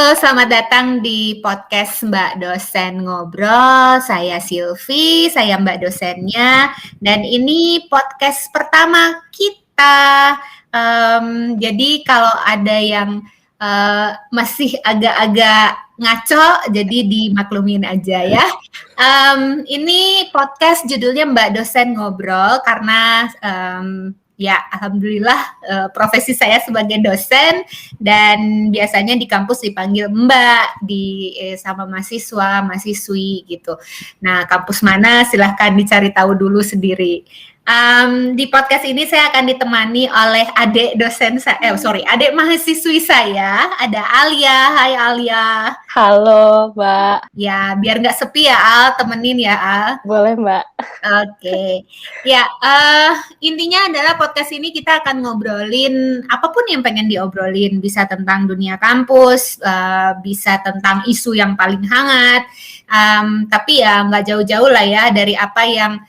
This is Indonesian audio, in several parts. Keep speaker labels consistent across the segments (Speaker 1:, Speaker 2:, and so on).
Speaker 1: Selamat datang di podcast Mbak Dosen Ngobrol. Saya Silvi, saya Mbak dosennya. Dan ini podcast pertama kita. Jadi kalau ada yang masih agak-agak ngaco, jadi dimaklumin aja ya. Ini podcast judulnya Mbak Dosen Ngobrol karena ya alhamdulillah profesi saya sebagai dosen dan biasanya di kampus dipanggil Mbak sama mahasiswa, mahasiswi gitu. Nah, kampus mana silahkan dicari tahu dulu sendiri. Di podcast ini saya akan ditemani oleh adik adik mahasiswi saya, ada Alia. Hai Alia.
Speaker 2: Halo Mbak.
Speaker 1: Ya, biar nggak sepi ya Al, temenin ya Al.
Speaker 2: Boleh Mbak.
Speaker 1: Oke. Ya, intinya adalah podcast ini kita akan ngobrolin apapun yang pengen diobrolin, bisa tentang dunia kampus, bisa tentang isu yang paling hangat, tapi ya nggak jauh-jauh lah ya dari apa yang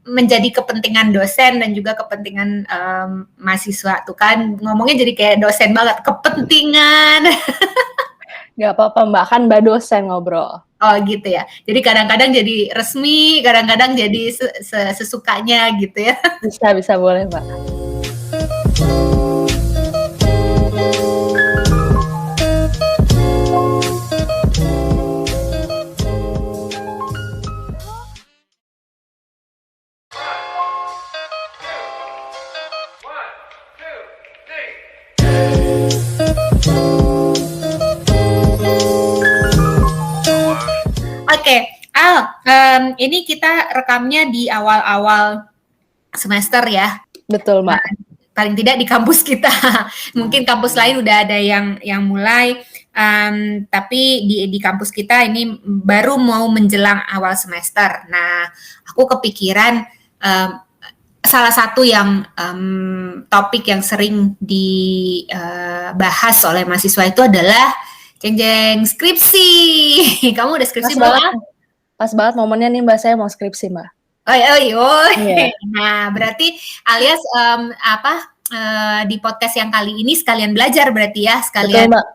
Speaker 1: menjadi kepentingan dosen dan juga kepentingan mahasiswa. Tuh kan ngomongnya jadi kayak dosen banget, kepentingan.
Speaker 2: Gak apa-apa Mbak, kan Mbak dosen ngobrol.
Speaker 1: Oh gitu ya. Jadi kadang-kadang jadi resmi, kadang-kadang jadi sesukanya gitu ya.
Speaker 2: Bisa boleh Mbak.
Speaker 1: Oke, Al, ini kita rekamnya di awal-awal semester ya.
Speaker 2: Betul Mbak.
Speaker 1: Paling tidak di kampus kita. Mungkin kampus lain udah ada yang mulai, tapi di kampus kita ini baru mau menjelang awal semester. Nah, aku kepikiran salah satu yang topik yang sering dibahas oleh mahasiswa itu adalah jeng-jeng skripsi. Kamu udah skripsi belum?
Speaker 2: Pas banget momennya nih Mbak, saya mau skripsi Mbak.
Speaker 1: Oi.
Speaker 2: Yeah.
Speaker 1: Nah, berarti alias di podcast yang kali ini sekalian belajar berarti ya, sekalian.
Speaker 2: Betul Mbak.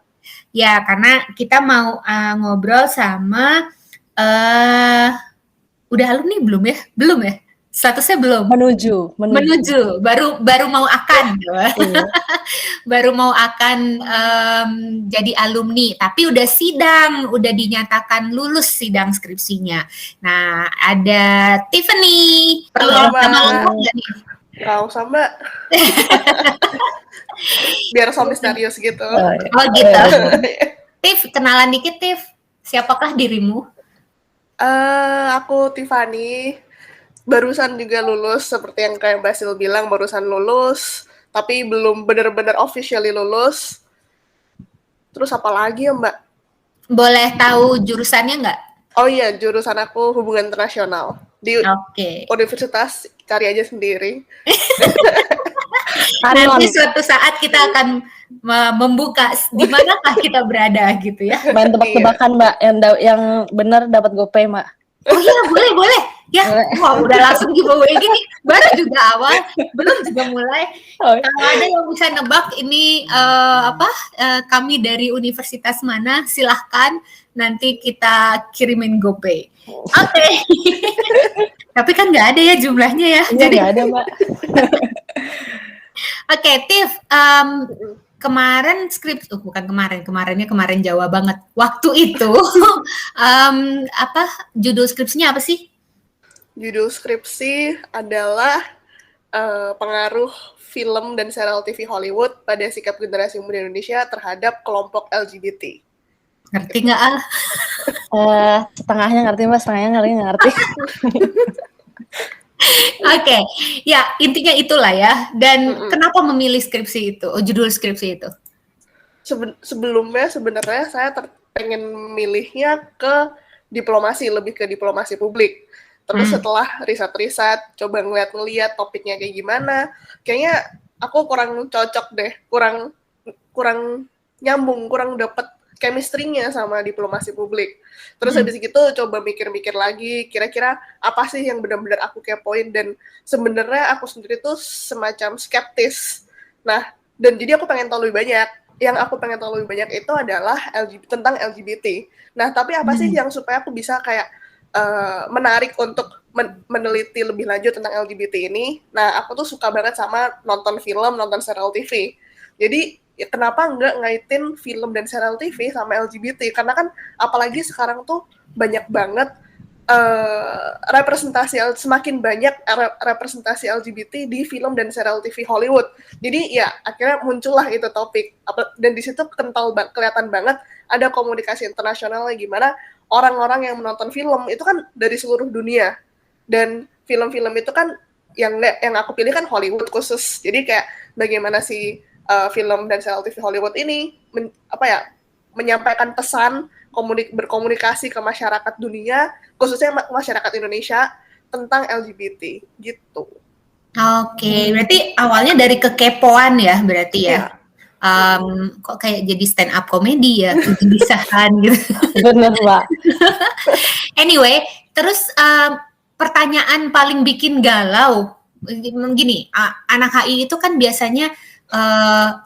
Speaker 1: Ya, karena kita mau ngobrol sama udah alumni belum ya? Belum ya? Statusnya belum.
Speaker 2: Menuju.
Speaker 1: Baru mau akan.
Speaker 2: Iya.
Speaker 1: Baru mau akan jadi alumni, tapi udah sidang, udah dinyatakan lulus sidang skripsinya. Nah, ada Tiffany.
Speaker 3: Halo,
Speaker 1: nama lengkap nggak nih?
Speaker 3: Nggak usah Mbak. Biar so misterius gitu.
Speaker 1: Oh gitu. Tiff, kenalan dikit Tiff. Siapakah dirimu?
Speaker 3: Aku Tiffany. Barusan juga lulus, seperti yang kayak Mbak Sil bilang, barusan lulus, tapi belum benar-benar officially lulus. Terus apa lagi ya Mbak?
Speaker 1: Boleh tahu jurusannya nggak?
Speaker 3: Oh iya, jurusan aku hubungan internasional. Di universitas, cari aja sendiri.
Speaker 1: Nanti suatu saat kita akan membuka di manakah kita berada gitu ya.
Speaker 2: Main tebak-tebakan Mbak, yang benar dapat GoPay Mbak.
Speaker 1: Oh iya, boleh. Ya, wah udah langsung giveaway gini. Baru juga awal, belum juga mulai. Kalau ada yang bisa nebak ini kami dari universitas mana, silahkan nanti kita kirimin GoPay. Oke. Tapi kan nggak ada ya jumlahnya ya.
Speaker 2: Jadi nggak ada Mbak.
Speaker 1: Oke, Tiff. Kemarin kemarin Jawa banget. Waktu itu judul skripsinya apa sih?
Speaker 3: Judul skripsi adalah pengaruh film dan serial TV Hollywood pada sikap generasi muda Indonesia terhadap kelompok LGBT.
Speaker 1: Ngerti nggak Al?
Speaker 2: Setengahnya ngerti Mbak, setengahnya nggak ngerti.
Speaker 1: Oke, ya intinya itulah ya. Dan kenapa memilih skripsi itu, judul skripsi itu?
Speaker 3: Sebelumnya sebenarnya saya pengen milihnya ke diplomasi, lebih ke diplomasi publik. Terus setelah riset-riset, coba ngeliat topiknya kayak gimana, kayaknya aku kurang cocok deh, kurang nyambung, kurang dapet chemistry-nya sama diplomasi publik. Terus habis itu coba mikir-mikir lagi, kira-kira apa sih yang benar-benar aku kepoin, dan sebenarnya aku sendiri tuh semacam skeptis. Nah, dan jadi aku pengen tahu lebih banyak. yang aku pengen tahu lebih banyak itu adalah tentang LGBT. Nah, tapi apa sih yang supaya aku bisa kayak menarik untuk meneliti lebih lanjut tentang LGBT ini? Nah, aku tuh suka banget sama nonton film, nonton serial TV. Jadi, ya kenapa nggak ngaitin film dan serial TV sama LGBT? Karena kan apalagi sekarang tuh banyak banget semakin banyak representasi LGBT di film dan serial TV Hollywood. Jadi ya akhirnya muncullah itu topik. Dan di situ kelihatan banget ada komunikasi internasionalnya gimana orang-orang yang menonton film itu kan dari seluruh dunia. Dan film-film itu kan yang aku pilih kan Hollywood khusus. Jadi kayak bagaimana si film dan serial TV Hollywood ini menyampaikan pesan, berkomunikasi ke masyarakat dunia, khususnya masyarakat Indonesia tentang LGBT gitu.
Speaker 1: Oke, berarti awalnya dari kekepoan ya, berarti ya. Kok kayak jadi stand up komedi ya, kegelisahan gitu.
Speaker 2: Bener, Mbak.
Speaker 1: Anyway, terus pertanyaan paling bikin galau, gini, anak HI itu kan biasanya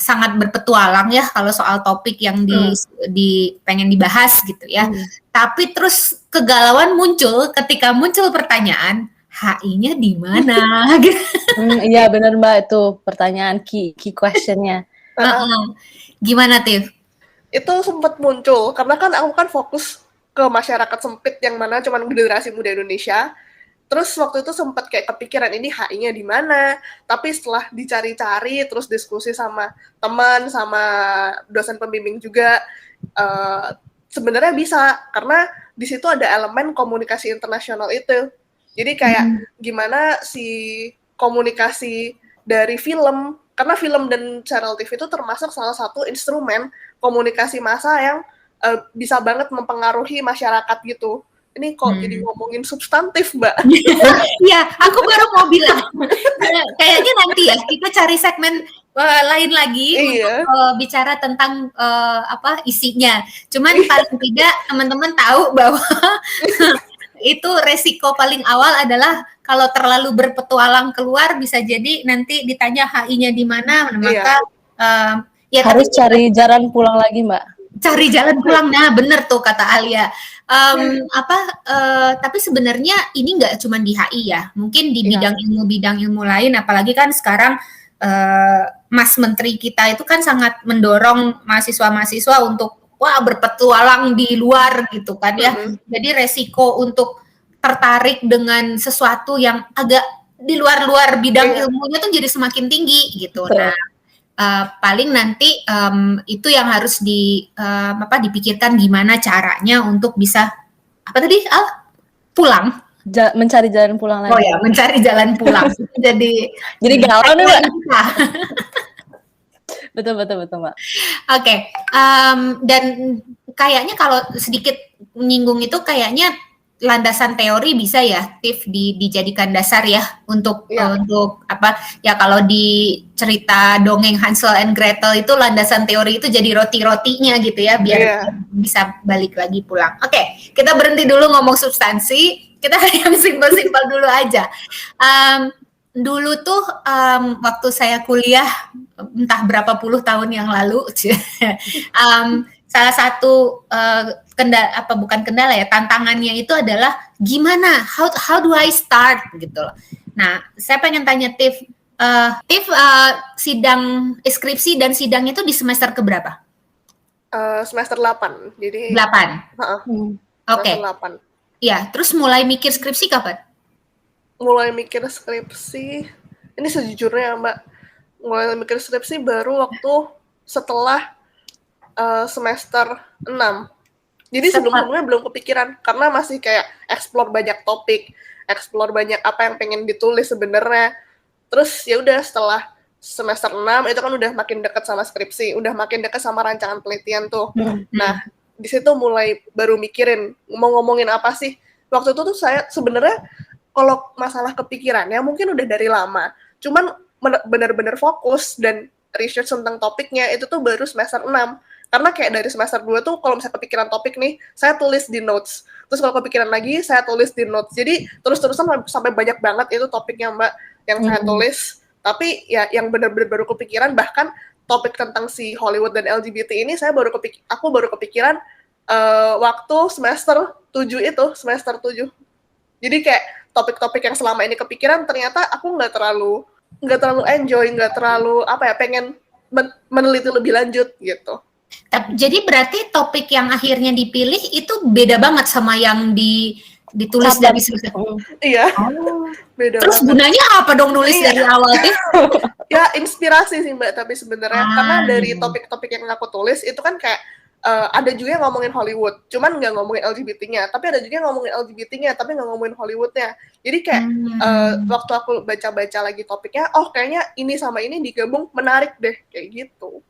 Speaker 1: sangat berpetualang ya kalau soal topik yang pengen dibahas gitu ya. Tapi terus kegalauan muncul ketika muncul pertanyaan HI-nya di mana?
Speaker 2: Iya benar Mbak, itu pertanyaan key question-nya.
Speaker 1: Gimana Tiff?
Speaker 3: Itu sempat muncul karena kan aku kan fokus ke masyarakat sempit yang mana cuman generasi muda Indonesia. Terus waktu itu sempat kayak kepikiran ini HI-nya di mana, tapi setelah dicari-cari, terus diskusi sama teman, sama dosen pembimbing juga, sebenarnya bisa, karena di situ ada elemen komunikasi internasional itu. Jadi kayak gimana si komunikasi dari film, karena film dan serial TV itu termasuk salah satu instrumen komunikasi massa yang bisa banget mempengaruhi masyarakat gitu. Ini kok jadi ngomongin substantif, Mbak?
Speaker 1: Iya, aku baru mau bilang. Kayaknya nanti ya, kita cari segmen lain lagi untuk bicara tentang isinya. Cuman paling tidak teman-teman tahu bahwa itu resiko paling awal adalah kalau terlalu berpetualang keluar bisa jadi nanti ditanya HI-nya di mana, maka
Speaker 2: ya harus cari jalan pulang lagi, Mbak.
Speaker 1: Cari jalan pulang, nah bener tuh kata Alia. Tapi sebenarnya ini nggak cuma di HI ya, mungkin di bidang ilmu lain, apalagi kan sekarang Mas Menteri kita itu kan sangat mendorong mahasiswa-mahasiswa untuk berpetualang di luar gitu kan ya. Jadi resiko untuk tertarik dengan sesuatu yang agak di luar bidang ilmunya tuh jadi semakin tinggi gitu. Nah, paling nanti itu yang harus dipikirkan gimana caranya untuk bisa pulang,
Speaker 2: mencari jalan pulang lagi.
Speaker 1: Oh ya, mencari jalan pulang. jadi
Speaker 2: galau nih, Mbak. betul Mbak.
Speaker 1: Oke, dan kayaknya kalau sedikit menyinggung itu kayaknya landasan teori bisa ya, Tiff, dijadikan dasar ya untuk kalau di cerita dongeng Hansel and Gretel itu landasan teori itu jadi roti-rotinya gitu ya, biar bisa balik lagi pulang. Oke, kita berhenti dulu ngomong substansi, kita yang simpel-simpel dulu aja. Dulu tuh waktu saya kuliah entah berapa puluh tahun yang lalu, salah satu tantangannya itu adalah gimana how do I start gitu loh. Nah, saya pengen tanya Tiff, sidang skripsi dan sidang itu di semester keberapa?
Speaker 3: Semester 8. Jadi
Speaker 1: 8. Oke.
Speaker 3: 8. Ya,
Speaker 1: terus mulai mikir skripsi kapan?
Speaker 3: Mulai mikir skripsi ini sejujurnya, Mbak. Mulai mikir skripsi baru waktu setelah semester 6. Jadi sebelum-sebelumnya belum kepikiran karena masih kayak explore banyak topik, explore banyak apa yang pengen ditulis sebenarnya. Terus ya udah setelah semester 6 itu kan udah makin dekat sama skripsi, udah makin dekat sama rancangan penelitian tuh. Nah, di situ mulai baru mikirin mau ngomongin apa sih. Waktu itu tuh saya sebenarnya kalau masalah kepikirannya mungkin udah dari lama. Cuman benar-benar fokus dan research tentang topiknya itu tuh baru semester 6. Karena kayak dari semester 2 tuh kalau misalnya kepikiran topik nih, saya tulis di notes. Terus kalau kepikiran lagi, saya tulis di notes. Jadi terus-terusan sampai banyak banget itu topiknya, Mbak, yang saya tulis. Tapi ya yang benar-benar baru kepikiran, bahkan topik tentang si Hollywood dan LGBT ini aku baru kepikiran waktu semester 7. Jadi kayak topik-topik yang selama ini kepikiran ternyata aku nggak terlalu enjoy, nggak terlalu pengen meneliti lebih lanjut gitu.
Speaker 1: Jadi berarti topik yang akhirnya dipilih itu beda banget sama yang ditulis dari semester.
Speaker 3: Iya. Beda
Speaker 1: Terus
Speaker 3: banget.
Speaker 1: gunanya apa dong nulis dari awal tuh?
Speaker 3: Ya inspirasi sih Mbak, tapi sebenarnya karena dari topik-topik yang aku tulis itu kan kayak ada juga yang ngomongin Hollywood, cuman nggak ngomongin LGBT-nya, tapi ada juga yang ngomongin LGBT-nya, tapi nggak ngomongin Hollywood-nya. Jadi kayak waktu aku baca-baca lagi topiknya, kayaknya ini sama ini digabung menarik deh, kayak gitu.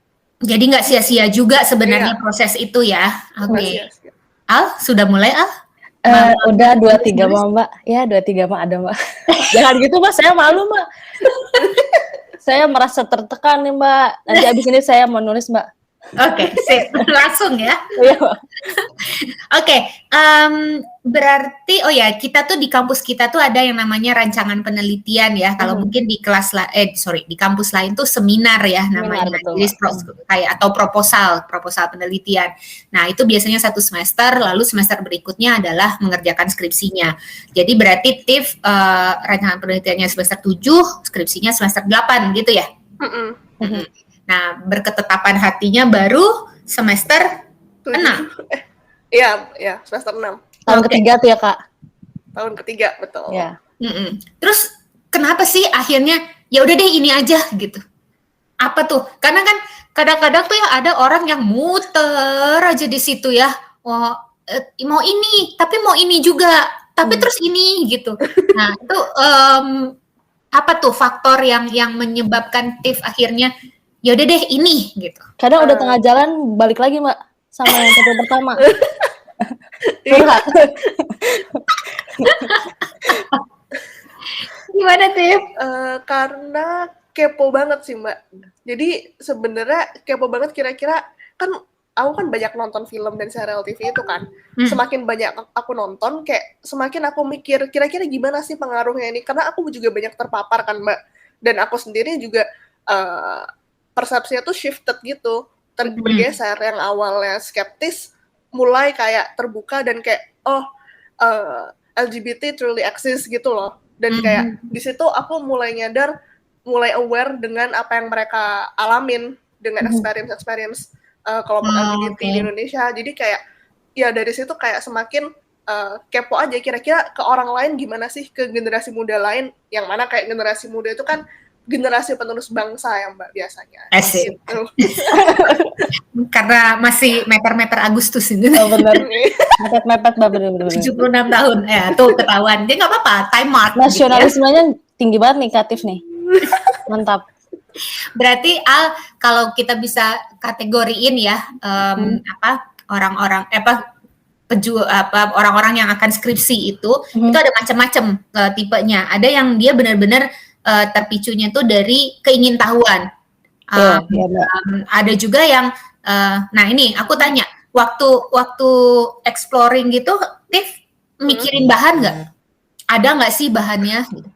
Speaker 1: Jadi nggak sia-sia juga sebenarnya proses itu ya. Oke. Al, sudah mulai Al?
Speaker 2: Udah 2-3 Mbak. Ya 2-3 Mbak ada Mbak. Jangan gitu Mbak, saya malu Mbak. Saya merasa tertekan nih Mbak. Nanti abis ini saya mau nulis Mbak.
Speaker 1: Oke, sip. Langsung ya.
Speaker 2: Iya Mbak.
Speaker 1: Oke, berarti kita tuh di kampus kita tuh ada yang namanya rancangan penelitian ya. Kalau mungkin di di kampus lain tuh seminar ya namanya. Jadi kayak atau proposal penelitian. Nah, itu biasanya 1 semester, lalu semester berikutnya adalah mengerjakan skripsinya. Jadi berarti TIF rancangan penelitiannya semester 7, skripsinya semester 8 gitu ya. Nah, berketetapan hatinya baru semester 6.
Speaker 3: Iya, semester 6.
Speaker 2: Tahun ketiga tuh ya, Kak?
Speaker 3: Tahun ketiga, betul.
Speaker 2: Ya.
Speaker 1: Terus kenapa sih akhirnya ya udah deh ini aja gitu? Apa tuh? Karena kan kadang-kadang tuh ya ada orang yang muter aja di situ ya. Mau ini, tapi mau ini juga, tapi terus ini gitu. Nah, itu apa tuh faktor yang menyebabkan TIF akhirnya ya udah deh ini gitu.
Speaker 2: Kadang udah tengah jalan balik lagi Mbak sama yang topik pertama.
Speaker 1: Gimana TIF?
Speaker 3: Karena kepo banget sih Mbak. Jadi sebenarnya kepo banget kira-kira kan aku kan banyak nonton film dan serial TV itu kan. Semakin banyak aku nonton kayak semakin aku mikir kira-kira gimana sih pengaruhnya ini, karena aku juga banyak terpapar kan Mbak. Dan aku sendiri juga persepsinya tuh shifted gitu, bergeser. Yang awalnya skeptis mulai kayak terbuka dan kayak LGBT truly exist gitu loh. Dan kayak di situ aku mulai nyadar, mulai aware dengan apa yang mereka alamin dengan experience kelompok LGBT di Indonesia. Jadi kayak ya dari situ kayak semakin kepo aja kira-kira ke orang lain gimana sih, ke generasi muda lain, yang mana kayak generasi muda itu kan generasi penerus bangsa ya Mbak biasanya.
Speaker 1: Asik. Gitu. Karena masih meter-meter Agustus ini.
Speaker 2: Oh benar. Mepet-mepet Mbak, benar.
Speaker 1: 76 tahun. Ya, tuh ketahuan. Dia nggak apa-apa, time out.
Speaker 2: Nasionalismenya gitu ya. Tinggi banget nih Katif nih. Mantap.
Speaker 1: Berarti Al, kalau kita bisa kategoriin ya orang-orang orang-orang yang akan skripsi itu ada macam-macam tipenya. Ada yang dia benar-benar terpicunya tuh dari keingintahuan. Ada juga yang nah ini aku tanya, waktu exploring gitu, Tiff mikirin bahan nggak? Ada nggak sih bahannya? Gitu.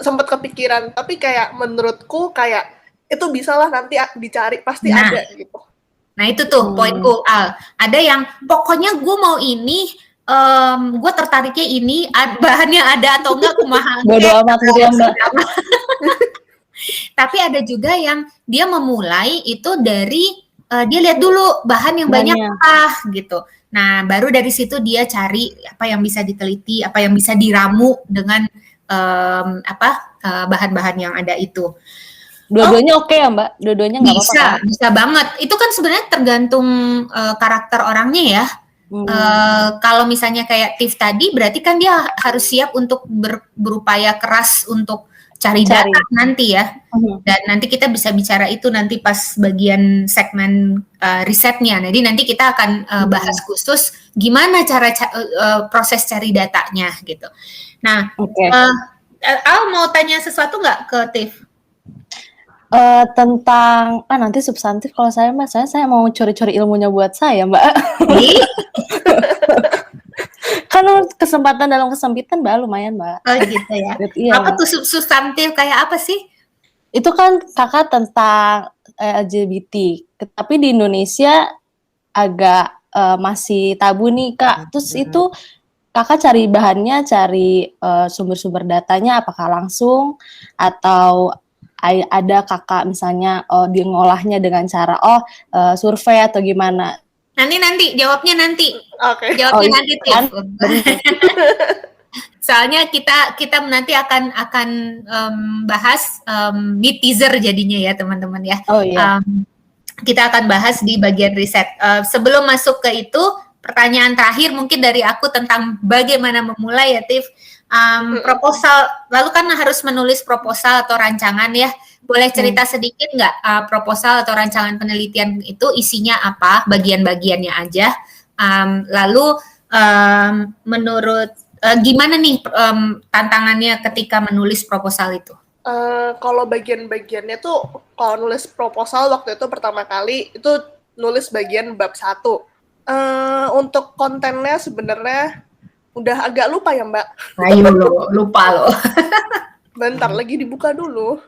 Speaker 3: Sempat kepikiran, tapi kayak menurutku kayak itu bisalah nanti dicari, pasti ada gitu.
Speaker 1: Nah itu tuh poinku Al. Ada yang pokoknya gue mau ini, gue tertariknya ini, bahannya ada atau enggak kumaha.
Speaker 2: Bodo amat gitu ya Mbak.
Speaker 1: Tapi ada juga yang dia memulai itu dari dia lihat dulu bahan yang banyak apa gitu. Nah baru dari situ dia cari apa yang bisa diteliti, apa yang bisa diramu dengan bahan-bahan yang ada itu.
Speaker 2: Dua-duanya oke ya Mbak? Dua-duanya nggak apa-apa?
Speaker 1: Bisa banget. Itu kan sebenarnya tergantung karakter orangnya ya. Kalau misalnya kayak Tiff tadi, berarti kan dia harus siap untuk berupaya keras untuk cari data nanti ya. Dan nanti kita bisa bicara itu nanti pas bagian segmen risetnya. Jadi nanti kita akan bahas khusus gimana cara proses cari datanya gitu. Nah, Al mau tanya sesuatu nggak ke Tiff?
Speaker 2: Tentang nanti substantif kalau saya Mbak, saya mau curi-curi ilmunya buat saya Mbak. Kan kesempatan dalam kesempitan Mbak, lumayan Mbak.
Speaker 1: Oh gitu ya.
Speaker 2: Iya,
Speaker 1: apa tuh substantif kayak apa sih?
Speaker 2: Itu kan kakak tentang LGBT. Tapi di Indonesia agak masih tabu nih Kak. Terus itu Kakak cari bahannya, cari sumber-sumber datanya, apakah langsung atau ada Kakak misalnya dia ngolahnya dengan cara survei atau gimana?
Speaker 1: Nanti jawabnya nanti.
Speaker 3: Oke.
Speaker 1: Jawabnya nanti
Speaker 2: kan?
Speaker 1: Soalnya kita nanti akan bahas di teaser jadinya ya teman-teman ya.
Speaker 2: Oh iya.
Speaker 1: Kita akan bahas di bagian riset. Sebelum masuk ke itu, pertanyaan terakhir mungkin dari aku tentang bagaimana memulai ya Tiff. Proposal, lalu kan harus menulis proposal atau rancangan ya. Boleh cerita sedikit nggak proposal atau rancangan penelitian itu isinya apa, bagian-bagiannya aja. Lalu menurut gimana nih tantangannya ketika menulis proposal itu?
Speaker 3: Kalau bagian-bagiannya tuh, kalau nulis proposal waktu itu pertama kali, itu nulis bagian bab 1. Untuk kontennya sebenarnya udah agak lupa ya Mbak.
Speaker 1: Ayo lupa lo.
Speaker 3: Bentar, lagi dibuka dulu.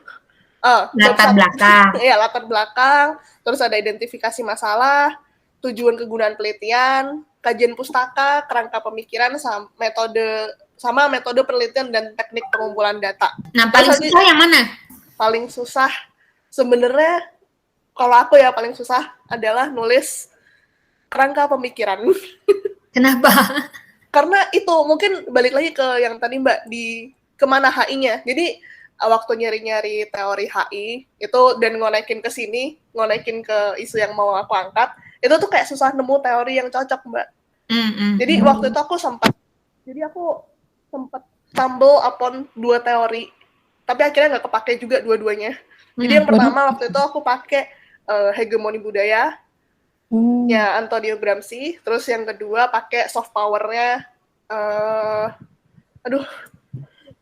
Speaker 1: Latar belakang.
Speaker 3: Iya, latar belakang, terus ada identifikasi masalah, tujuan kegunaan penelitian, kajian pustaka, kerangka pemikiran, sama metode penelitian dan teknik pengumpulan data.
Speaker 1: Nah, paling susah yang mana?
Speaker 3: Paling susah sebenarnya, kalau aku ya paling susah adalah nulis kerangka pemikiran.
Speaker 1: Kenapa?
Speaker 3: Karena itu mungkin balik lagi ke yang tadi Mbak, di kemana HI-nya. Jadi waktu nyari-nyari teori HI itu dan ngonekin ke sini, ngonekin ke isu yang mau aku angkat, itu tuh kayak susah nemu teori yang cocok Mbak. Jadi waktu itu aku sempat stumble upon 2 teori, tapi akhirnya nggak kepake juga dua-duanya. Jadi yang pertama waktu itu aku pakai hegemoni budaya, ya Antonio Gramsci. Terus yang kedua pakai soft power-nya,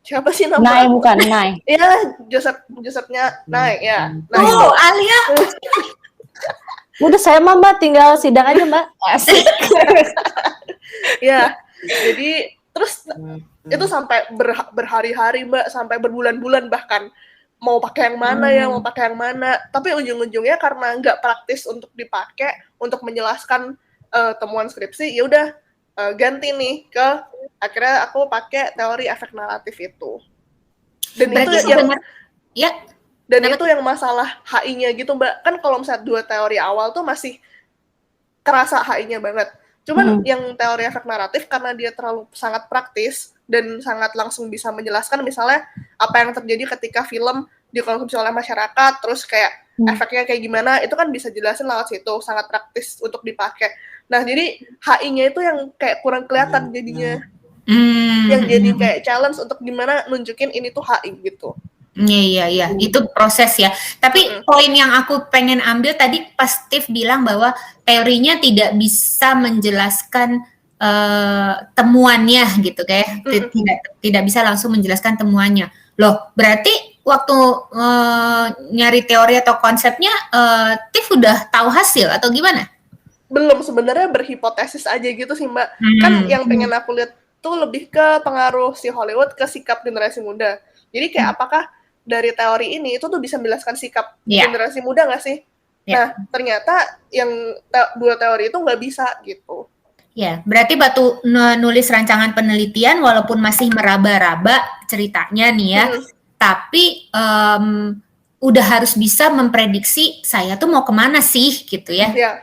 Speaker 3: siapa sih namanya?
Speaker 2: Nay bukan Nay.
Speaker 3: Iya, Josephnya Nay ya. Nah,
Speaker 1: itu Alia.
Speaker 2: Udah saya Mbak tinggal sidang aja Mbak. Asik.
Speaker 3: Ya, jadi terus itu sampai berhari-hari Mbak, sampai berbulan-bulan bahkan mau pakai yang mana, tapi ujung-ujungnya karena nggak praktis untuk dipakai untuk menjelaskan temuan skripsi, ya udah ganti nih ke akhirnya aku pakai teori efek naratif itu. Dan berarti itu itu yang masalah HI-nya gitu Mbak. Kan kalau misalnya 2 teori awal tuh masih kerasa HI-nya banget. Cuman yang teori efek naratif karena dia terlalu sangat praktis dan sangat langsung bisa menjelaskan misalnya apa yang terjadi ketika film dikonsumsi oleh masyarakat, terus kayak efeknya kayak gimana, itu kan bisa jelasin lewat situ, sangat praktis untuk dipakai. Nah, jadi HI-nya itu yang kayak kurang kelihatan jadinya. Yang jadi kayak challenge untuk gimana nunjukin ini tuh HI gitu.
Speaker 1: Iya. Itu proses ya. Tapi poin yang aku pengen ambil tadi pas Steve bilang bahwa teorinya tidak bisa menjelaskan temuannya gitu kayak tidak bisa langsung menjelaskan temuannya. Loh, berarti waktu nyari teori atau konsepnya Steve udah tahu hasil atau gimana?
Speaker 3: Belum, sebenarnya berhipotesis aja gitu sih Mbak. Kan yang pengen aku lihat tuh lebih ke pengaruh si Hollywood ke sikap generasi muda. Jadi kayak apakah dari teori ini itu tuh bisa menjelaskan sikap generasi muda nggak sih? Nah, ternyata yang 2 teori itu nggak bisa gitu.
Speaker 1: Ya, berarti Batu nulis rancangan penelitian walaupun masih meraba-raba ceritanya nih ya, tapi udah harus bisa memprediksi saya tuh mau kemana sih gitu ya.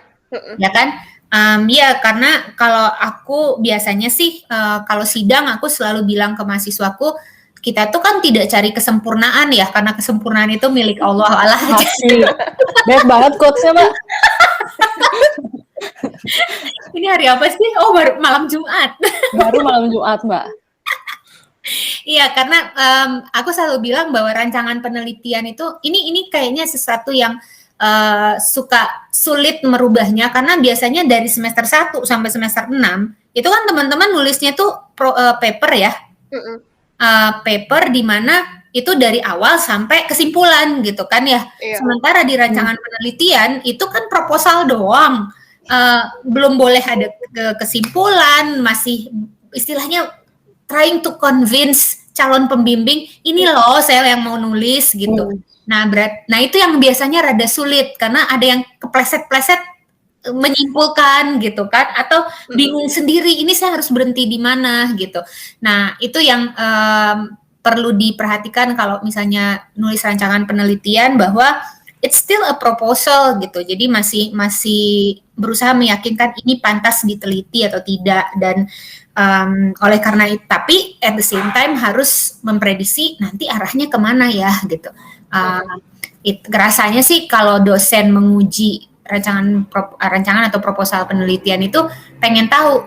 Speaker 1: Ya kan? Ya, karena kalau aku biasanya sih kalau sidang aku selalu bilang ke mahasiswaku, kita tuh kan tidak cari kesempurnaan ya, karena kesempurnaan itu milik Allah Allah.
Speaker 2: Baik banget quotes-nya, Mbak.
Speaker 1: Ini hari apa sih? Oh, baru malam Jumat.
Speaker 2: Baru malam Jumat, Mbak.
Speaker 1: Iya, karena aku selalu bilang bahwa rancangan penelitian itu ini kayaknya sesuatu yang suka sulit merubahnya, karena biasanya dari semester 1 sampai semester 6 itu kan teman-teman nulisnya tuh paper ya. Paper di mana itu dari awal sampai kesimpulan gitu kan ya. Sementara di rancangan penelitian itu kan proposal doang. Belum boleh ada kesimpulan, masih istilahnya trying to convince calon pembimbing, ini loh saya yang mau nulis gitu. Nah itu yang biasanya rada sulit karena ada yang kepleset-pleset menyimpulkan gitu kan, atau bingung sendiri ini saya harus berhenti di mana gitu. Nah itu yang perlu diperhatikan kalau misalnya nulis rancangan penelitian, bahwa it's still a proposal gitu. Jadi masih berusaha meyakinkan ini pantas diteliti atau tidak, dan oleh karena itu, tapi at the same time harus memprediksi nanti arahnya kemana ya gitu. Rasanya sih kalau dosen menguji rancangan atau proposal penelitian itu pengen tahu,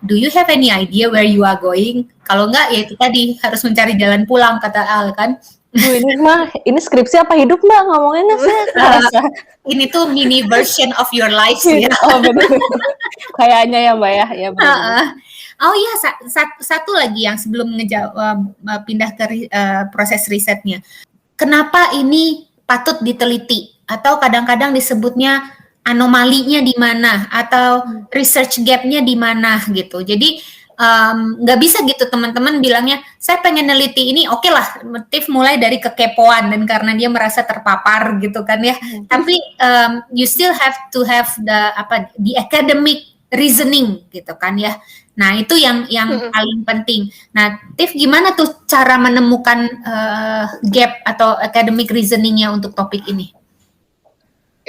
Speaker 1: do you have any idea where you are going? Kalau enggak, ya itu tadi harus mencari jalan pulang, kata Al kan.
Speaker 2: Ini skripsi apa hidup Mbak, ngomonginnya saya terasa.
Speaker 1: Ini tuh mini version of your life ya.
Speaker 2: Oh benar. Kayaknya ya Mbak ya. Ya
Speaker 1: oh iya, satu lagi yang sebelum pindah ke proses risetnya. Kenapa ini patut diteliti? Atau kadang-kadang disebutnya anomalinya di mana, atau research gap-nya di mana gitu. Jadi nggak bisa gitu teman-teman bilangnya saya pengen neliti ini, oke lah, motif mulai dari kekepoan dan karena dia merasa terpapar gitu kan ya. Tapi you still have to have the academic reasoning gitu kan ya. Nah itu yang paling penting. Nah Tiff, gimana tuh cara menemukan gap atau academic reasoningnya untuk topik ini?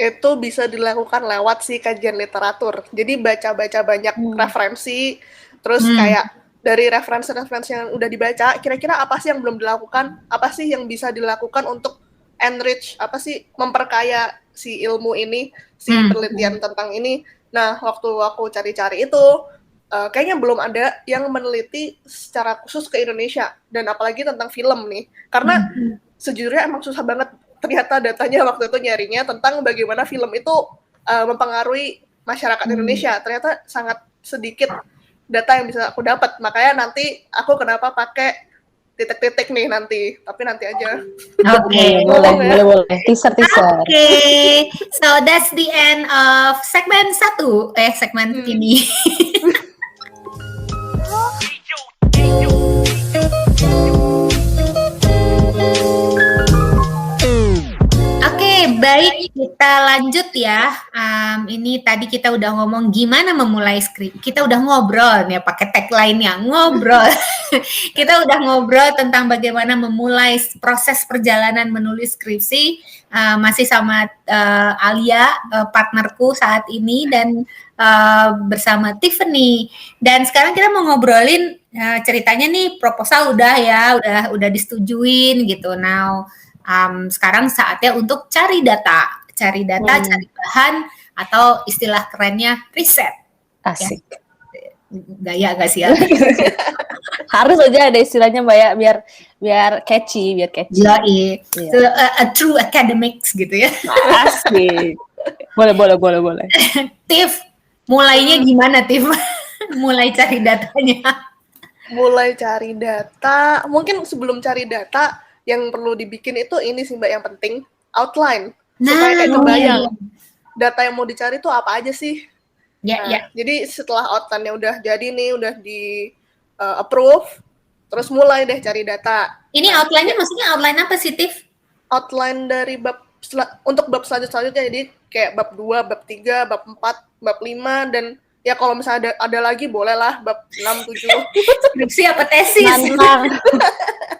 Speaker 3: Itu bisa dilakukan lewat si kajian literatur. Jadi baca-baca banyak referensi, terus kayak dari referensi-referensi yang udah dibaca, kira-kira apa sih yang belum dilakukan, apa sih yang bisa dilakukan untuk enrich, apa sih memperkaya si ilmu ini, si penelitian tentang ini. Nah, waktu aku cari-cari itu, kayaknya belum ada yang meneliti secara khusus ke Indonesia, dan apalagi tentang film nih. Karena sejujurnya emang susah banget ternyata datanya waktu itu nyarinya tentang bagaimana film itu mempengaruhi masyarakat Indonesia. Ternyata sangat sedikit data yang bisa aku dapat. Makanya nanti aku kenapa pakai titik-titik nih nanti. Tapi nanti aja.
Speaker 1: Oke.
Speaker 2: Boleh. Teaser.
Speaker 1: Oke. So that's the end of segmen 1. Segmen ini. Baik, kita lanjut ya. Ini tadi kita udah ngomong gimana memulai skrip. Kita udah ngobrol ya, pakai tagline-nya, ngobrol. Kita udah ngobrol tentang bagaimana memulai proses perjalanan menulis skripsi. Masih sama Alia, partnerku saat ini, dan bersama Tiffany. Dan sekarang kita mau ngobrolin ceritanya nih, proposal udah disetujuin gitu. Now sekarang saatnya untuk cari data, cari bahan, atau istilah kerennya riset.
Speaker 2: Asik.
Speaker 1: Ya. Gaya gak sih ya?
Speaker 2: Harus aja ada istilahnya Mbak ya, biar catchy.
Speaker 1: Yeah. So, a true academics gitu ya.
Speaker 2: Asik. Boleh.
Speaker 1: Tiff, mulainya gimana Tiff? Mulai cari datanya.
Speaker 3: Mulai cari data, mungkin sebelum cari data, yang perlu dibikin itu ini sih Mbak yang penting, outline. Supaya kayak kebayang data yang mau dicari itu apa aja sih. Jadi setelah outline-nya udah jadi nih, udah di approve, terus mulai deh cari data.
Speaker 1: Ini outline-nya maksudnya outline apa sih, Tiff?
Speaker 3: Outline dari untuk bab selanjutnya, jadi kayak bab 2, bab 3, bab 4, bab 5, dan ya kalau misalnya ada lagi bolehlah bab 6, 7.
Speaker 1: Skripsi apa tesis?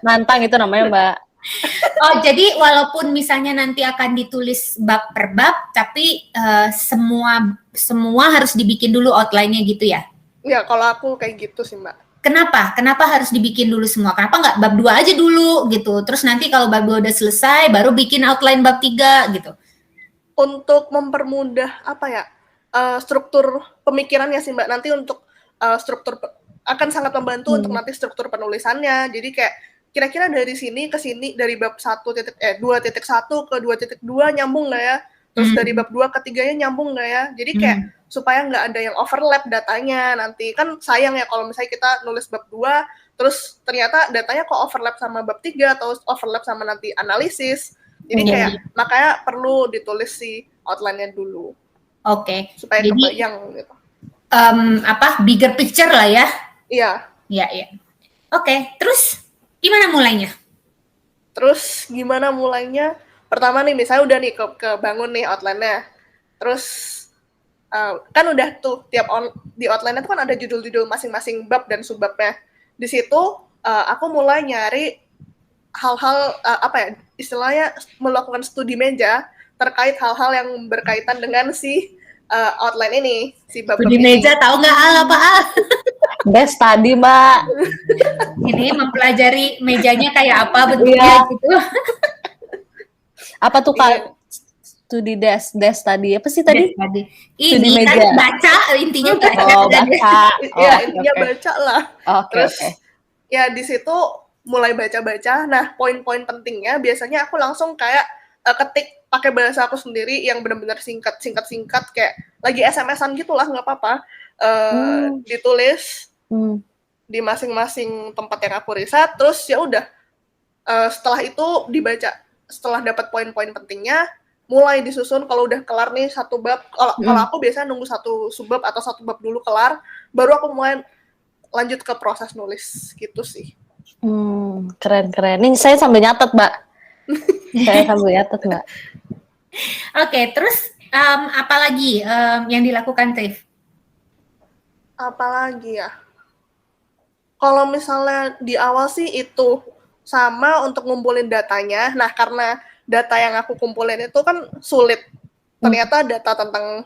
Speaker 2: Nantang itu namanya Mbak.
Speaker 1: Oh, jadi walaupun misalnya nanti akan ditulis bab per bab, tapi semua harus dibikin dulu outline-nya gitu ya?
Speaker 3: Ya, kalau aku kayak gitu sih Mbak.
Speaker 1: Kenapa? Kenapa harus dibikin dulu semua? Kenapa nggak bab 2 aja dulu gitu? Terus nanti kalau bab 2 udah selesai, baru bikin outline bab 3 gitu?
Speaker 3: Untuk mempermudah struktur pemikirannya sih Mbak. Nanti untuk struktur akan sangat membantu untuk nanti struktur penulisannya. Jadi kayak kira-kira dari sini ke sini, dari bab 2.1 ke 2.2 nyambung nggak ya? Terus dari bab 2 ke 3-nya nyambung nggak ya? Jadi kayak supaya nggak ada yang overlap datanya nanti. Kan sayang ya kalau misalnya kita nulis bab 2, terus ternyata datanya kok overlap sama bab 3 atau overlap sama nanti analisis. Jadi kayak makanya perlu ditulis si outline-nya dulu.
Speaker 1: Oke.
Speaker 3: Supaya kebayang gitu.
Speaker 1: Bigger picture lah ya?
Speaker 3: Iya.
Speaker 1: Iya. Oke, terus gimana mulainya?
Speaker 3: pertama nih misalnya udah nih kebangun nih outline-nya, terus kan udah tuh di outline-nya tuh kan ada judul-judul masing-masing bab dan subbabnya. Di situ aku mulai nyari hal-hal istilahnya melakukan studi meja terkait hal-hal yang berkaitan dengan si outline ini, si bab
Speaker 1: Studi meja tahu nggak apa
Speaker 2: Best tadi, Mbak.
Speaker 1: ini mempelajari mejanya kayak apa bentuknya gitu.
Speaker 2: Apa tuh Kak? Studi desk tadi. Apa sih tadi?
Speaker 1: Tadi.
Speaker 2: Studi
Speaker 1: Ini kan
Speaker 2: meja.
Speaker 1: baca, intinya baca.
Speaker 2: Oh, baca.
Speaker 3: Ya, intinya baca lah. Terus ya di situ mulai baca-baca. Nah, poin-poin pentingnya biasanya aku langsung kayak ketik pakai bahasa aku sendiri yang benar-benar singkat kayak lagi SMS-an gitulah, nggak apa-apa. Ditulis di masing-masing tempat yang aku riset, terus ya udah setelah itu dibaca, setelah dapat poin-poin pentingnya mulai disusun. Kalau udah kelar nih satu bab, kalau aku biasanya nunggu satu subbab atau satu bab dulu kelar, baru aku mulai lanjut ke proses nulis gitu sih.
Speaker 2: Keren. Nih saya sambil nyatet, Mbak.
Speaker 1: Oke, terus apa lagi yang dilakukan, Tiff?
Speaker 3: Apalagi ya? Kalau misalnya di awal sih itu sama untuk ngumpulin datanya. Nah, karena data yang aku kumpulin itu kan sulit. Ternyata data tentang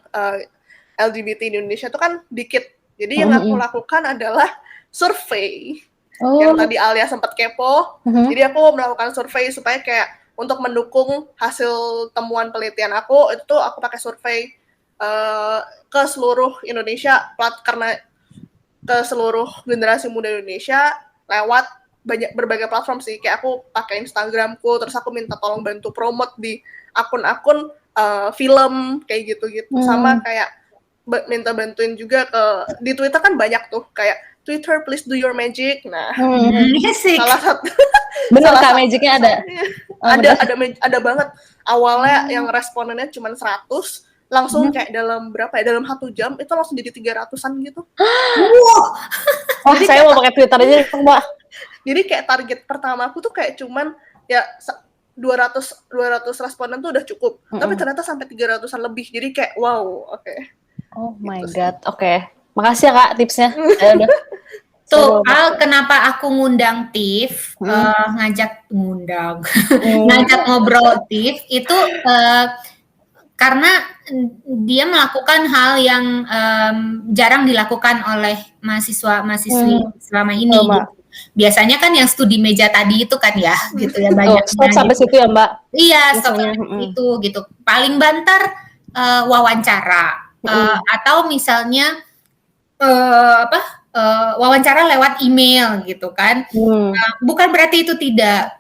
Speaker 3: LGBT di Indonesia itu kan dikit. Jadi yang aku lakukan adalah survei. Yang tadi Alia sempat kepo. Jadi aku melakukan survei supaya kayak untuk mendukung hasil temuan penelitian aku, itu aku pakai survei ke seluruh Indonesia, karena ke seluruh generasi muda Indonesia lewat berbagai platform sih. Kayak aku pakai Instagramku, terus aku minta tolong bantu promote di akun-akun film kayak gitu-gitu. Sama kayak minta bantuin juga di Twitter kan banyak tuh kayak Twitter please do your magic. Nah, salah satu
Speaker 2: bener Kak, magicnya ada.
Speaker 3: Ada banget. Awalnya yang responennya cuma 100, langsung kayak dalam 1 jam itu langsung jadi 300-an gitu.
Speaker 2: Wah, saya mau pakai Twitter aja, Mbak.
Speaker 3: Jadi kayak target pertama aku tuh kayak cuman ya 200 responden tuh udah cukup. Tapi ternyata sampai 300-an lebih. Jadi kayak wow, oke.
Speaker 2: Oh my god. Oke. Makasih ya Kak tipsnya.
Speaker 1: Tuh, kenapa aku ngundang Tiff, ngajak ngobrol Tiff itu karena dia melakukan hal yang jarang dilakukan oleh mahasiswa-mahasiswi selama ini. Gitu. Biasanya kan yang studi meja tadi itu kan ya, gitu ya banyak.
Speaker 2: Stop sampai situ ya Mbak?
Speaker 1: Iya, stop sampai itu gitu. Paling banter wawancara atau misalnya wawancara lewat email gitu kan. Bukan berarti itu tidak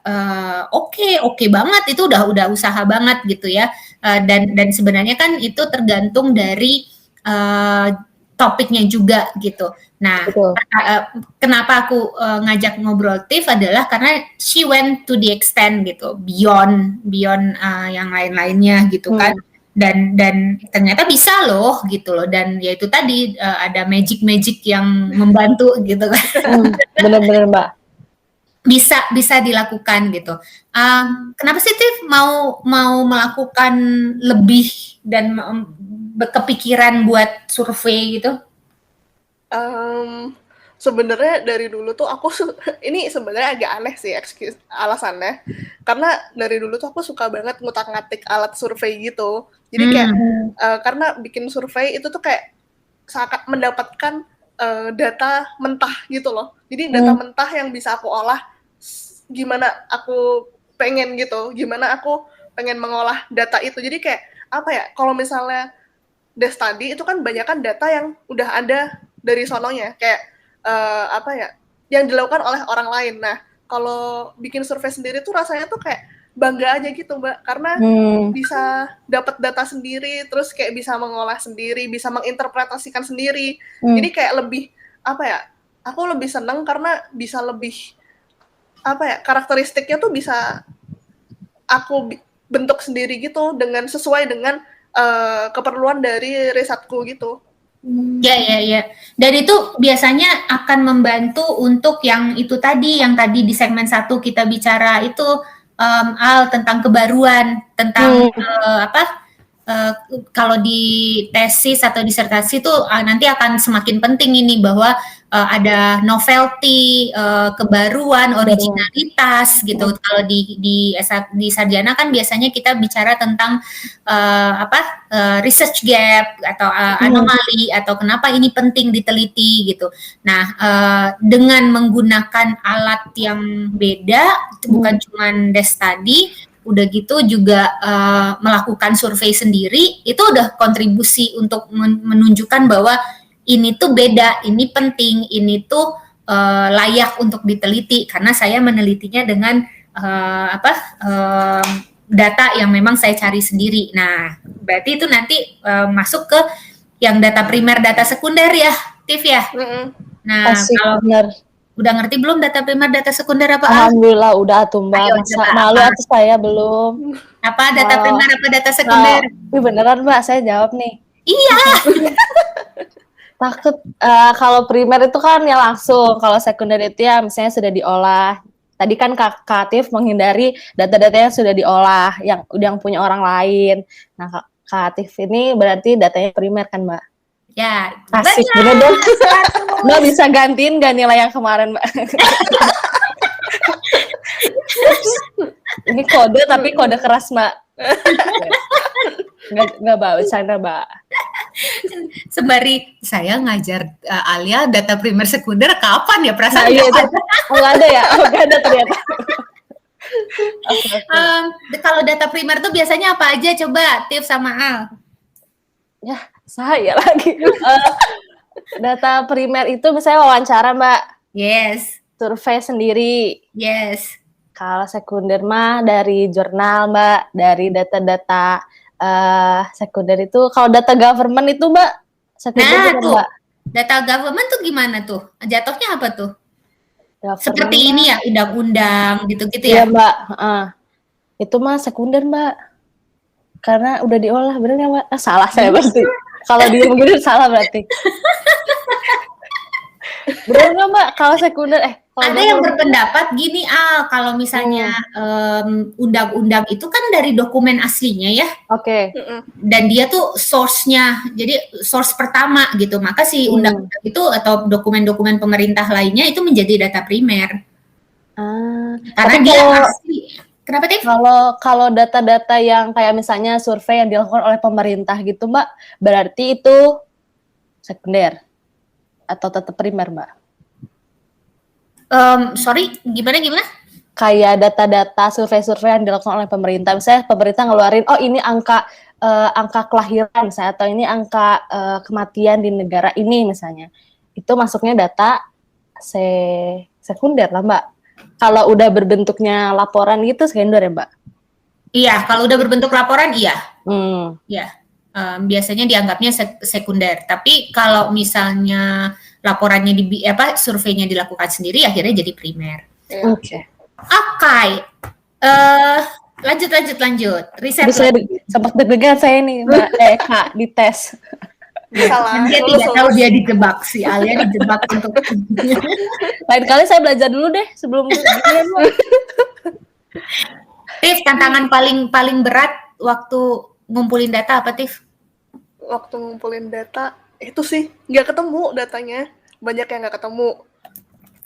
Speaker 1: oke banget, itu udah usaha banget gitu ya. Dan sebenarnya kan itu tergantung dari topiknya juga gitu. Nah, kenapa aku ngajak ngobrol Tiff adalah karena she went to the extent gitu, beyond yang lain-lainnya gitu kan. Dan ternyata bisa loh gitu loh, dan ya itu tadi ada magic yang membantu gitu kan.
Speaker 2: Bener-bener Mbak,
Speaker 1: bisa dilakukan gitu. Kenapa sih Tiff mau melakukan lebih dan kepikiran buat survei gitu?
Speaker 3: Sebenarnya dari dulu tuh aku ini sebenarnya agak aneh sih alasannya, karena dari dulu tuh aku suka banget ngutak-ngatik alat survei gitu. Jadi kayak karena bikin survei itu tuh kayak sangat mendapatkan data mentah gitu loh. Jadi data mentah yang bisa aku olah gimana aku pengen gitu, gimana aku pengen mengolah data itu. Jadi kayak apa ya, kalau misalnya desk study itu kan banyak kan data yang udah ada dari sononya, kayak yang dilakukan oleh orang lain. Nah, kalau bikin survei sendiri tuh rasanya tuh kayak bangga aja gitu Mbak, karena bisa dapat data sendiri, terus kayak bisa mengolah sendiri, bisa menginterpretasikan sendiri. Jadi kayak lebih aku lebih seneng karena bisa lebih karakteristiknya tuh bisa aku bentuk sendiri gitu sesuai dengan keperluan dari risetku gitu.
Speaker 1: Ya. Dan itu biasanya akan membantu untuk yang tadi di segmen 1 kita bicara itu Al, tentang kebaruan, tentang kalau di tesis atau disertasi itu nanti akan semakin penting ini bahwa ada novelty, kebaruan, originalitas gitu. Kalau di sarjana kan biasanya kita bicara tentang research gap atau anomali atau kenapa ini penting diteliti gitu. Nah, dengan menggunakan alat yang beda, bukan cuma desk study, udah gitu juga melakukan survei sendiri, itu udah kontribusi untuk menunjukkan bahwa ini tuh beda, ini penting, ini tuh layak untuk diteliti karena saya menelitinya dengan data yang memang saya cari sendiri. Nah, berarti itu nanti masuk ke yang data primer, data sekunder ya, Tif ya. Nah, kalau udah ngerti belum data primer, data sekunder apa?
Speaker 2: Alhamdulillah udah tuh Mbak. Malu atas saya belum.
Speaker 1: Apa data primer apa data sekunder?
Speaker 2: Ini beneran Mbak, saya jawab nih.
Speaker 1: Iya.
Speaker 2: Takut kalau primer itu kan ya langsung, kalau sekunder itu ya misalnya sudah diolah. Tadi kan Kak Atif menghindari data-data yang sudah diolah, yang punya orang lain. Nah, Kak Atif ini berarti datanya primer kan Mbak?
Speaker 1: Ya,
Speaker 2: asik bener dong. Mbak bisa gantiin gak nilai yang kemarin Mbak? Ini kode tapi kode keras Mbak. Nggak Mbak, bercanda Mbak.
Speaker 1: Sembari saya ngajar Alia data primer sekunder kapan ya perasaan?
Speaker 2: Nah, iya, nggak ada ya? Nggak ada ternyata.
Speaker 1: Kalau data primer tuh biasanya apa aja coba Tiff sama Al?
Speaker 2: Ya, saya lagi. Data primer itu misalnya wawancara Mbak.
Speaker 1: Yes.
Speaker 2: Survei sendiri.
Speaker 1: Yes.
Speaker 2: Kalau sekunder mah dari jurnal Mbak, dari data-data sekunder itu. Kalau data government itu Mbak, sekunder
Speaker 1: tuh,
Speaker 2: Mbak.
Speaker 1: Data government tuh gimana tuh? Jatuhnya apa tuh?
Speaker 2: Government.
Speaker 1: Seperti ini ya, undang-undang gitu-gitu
Speaker 2: Iya
Speaker 1: ya?
Speaker 2: Mbak, itu mah sekunder Mbak. Karena udah diolah, bener nggak Mbak? Salah saya berarti. Kalau di sekunder salah berarti. Bener nggak Mbak? Kalau sekunder
Speaker 1: ada yang berpendapat gini Al, kalau misalnya undang-undang itu kan dari dokumen aslinya ya.
Speaker 2: Oke.
Speaker 1: Dan dia tuh source-nya, jadi source pertama gitu. Maka si undang-undang itu atau dokumen-dokumen pemerintah lainnya itu menjadi data primer. Karena dia asli. Kenapa Tiff?
Speaker 2: Kalau data-data yang kayak misalnya survei yang dilakukan oleh pemerintah gitu Mbak, berarti itu sekunder atau tetap primer Mbak?
Speaker 1: Sorry, gimana?
Speaker 2: Kayak data-data survei-survei yang dilakukan oleh pemerintah, misalnya pemerintah ngeluarin, oh ini angka kelahiran misalnya, atau ini angka kematian di negara ini misalnya, itu masuknya data sekunder lah Mbak. Kalau udah berbentuknya laporan gitu sekunder ya Mbak? Iya,
Speaker 1: kalau udah berbentuk laporan iya. Iya. Biasanya dianggapnya sekunder. Tapi kalau misalnya laporannya surveinya dilakukan sendiri, akhirnya jadi primer.
Speaker 2: Oke.
Speaker 1: Lanjut. Riset.
Speaker 2: Sempat deg-degan saya nih Mbak Kak di tes.
Speaker 3: Salah.
Speaker 1: Dia tidak tahu dia dijebak sih, Alia dijebak untuk.
Speaker 2: Lain kali saya belajar dulu deh sebelum beginian Mbak.
Speaker 1: Tiff, tantangan paling berat waktu ngumpulin data apa Tiff?
Speaker 3: Waktu ngumpulin data itu sih nggak ketemu datanya, banyak yang nggak ketemu,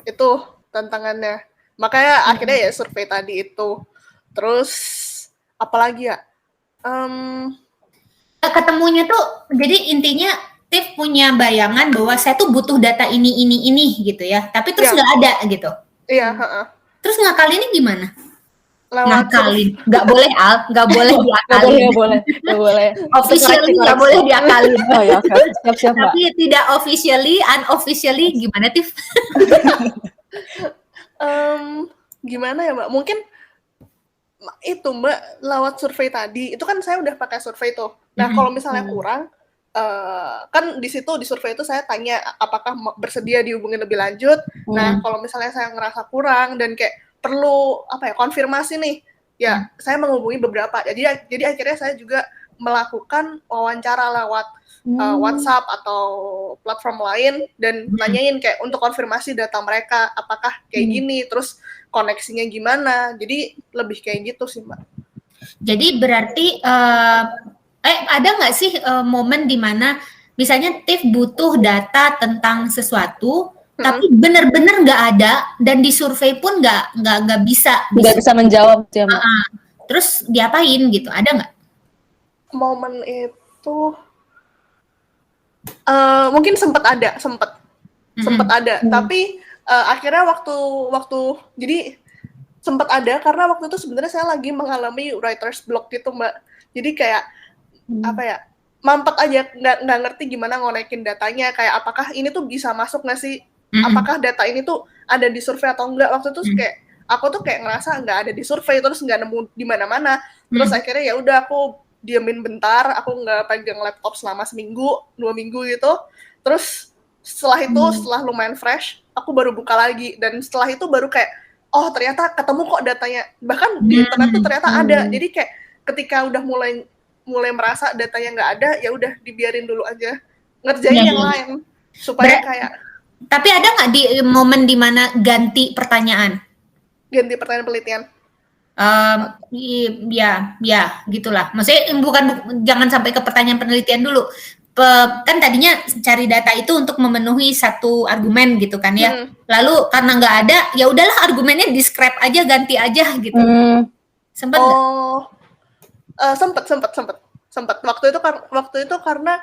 Speaker 3: itu tantangannya. Makanya akhirnya ya survei tadi itu. Terus apalagi ya?
Speaker 1: Ketemunya tuh, jadi intinya Tiff punya bayangan bahwa saya tuh butuh data ini gitu ya, tapi terus nggak ada gitu.
Speaker 3: Iya.
Speaker 1: Terus ngakalinnya gimana?
Speaker 3: Ngakalin,
Speaker 1: nggak boleh Al, nggak boleh diakalin.
Speaker 2: Nggak boleh.
Speaker 1: Officially nggak boleh diakalin.
Speaker 2: Oh ya, siap Mbak.
Speaker 1: Tapi tidak officially, unofficially gimana Tiff?
Speaker 3: Gimana ya Mbak? Mungkin itu Mbak lewat survei tadi, itu kan saya udah pakai survei tuh. Nah kalau misalnya kurang, kan di situ di survei itu saya tanya apakah bersedia dihubungi lebih lanjut. Nah kalau misalnya saya ngerasa kurang dan kayak perlu konfirmasi nih, ya saya menghubungi beberapa. Jadi akhirnya saya juga melakukan wawancara lewat WhatsApp atau platform lain dan nanyain kayak untuk konfirmasi data mereka apakah kayak gini, terus koneksinya gimana. Jadi lebih kayak gitu sih, Mbak.
Speaker 1: Jadi berarti ada nggak sih momen di mana misalnya Tiff butuh data tentang sesuatu, tapi benar-benar nggak ada dan di survei pun nggak bisa
Speaker 2: menjawab ya, Mbak.
Speaker 1: Terus diapain gitu? Ada nggak?
Speaker 3: Momen itu mungkin sempat ada, tapi akhirnya waktu jadi sempat ada karena waktu itu sebenarnya saya lagi mengalami writer's block gitu, Mbak. Jadi kayak apa ya, mampet aja, nggak ngerti gimana ngonekin datanya, kayak apakah ini tuh bisa masuk nggak sih, apakah data ini tuh ada di survei atau enggak. Waktu itu kayak aku tuh kayak ngerasa nggak ada di survei, terus nggak nemu di mana-mana. Terus akhirnya ya udah aku diemin bentar, aku nggak pegang laptop selama 1-2 minggu gitu. Terus setelah itu, setelah lumayan fresh, aku baru buka lagi, dan setelah itu baru kayak, oh ternyata ketemu kok datanya, bahkan di internet tuh ternyata ada. Jadi kayak ketika udah mulai merasa datanya nggak ada, ya udah dibiarin dulu aja, ngerjain yang lain supaya kayak.
Speaker 1: Tapi ada nggak di momen dimana ganti pertanyaan
Speaker 3: penelitian?
Speaker 1: Ya, gitulah. Maksudnya bukan jangan sampai ke pertanyaan penelitian dulu. Kan tadinya cari data itu untuk memenuhi satu argumen gitu kan ya. Lalu karena nggak ada, ya udahlah argumennya di scrap aja, ganti aja gitu. Sempat nggak? Sempat. Waktu itu karena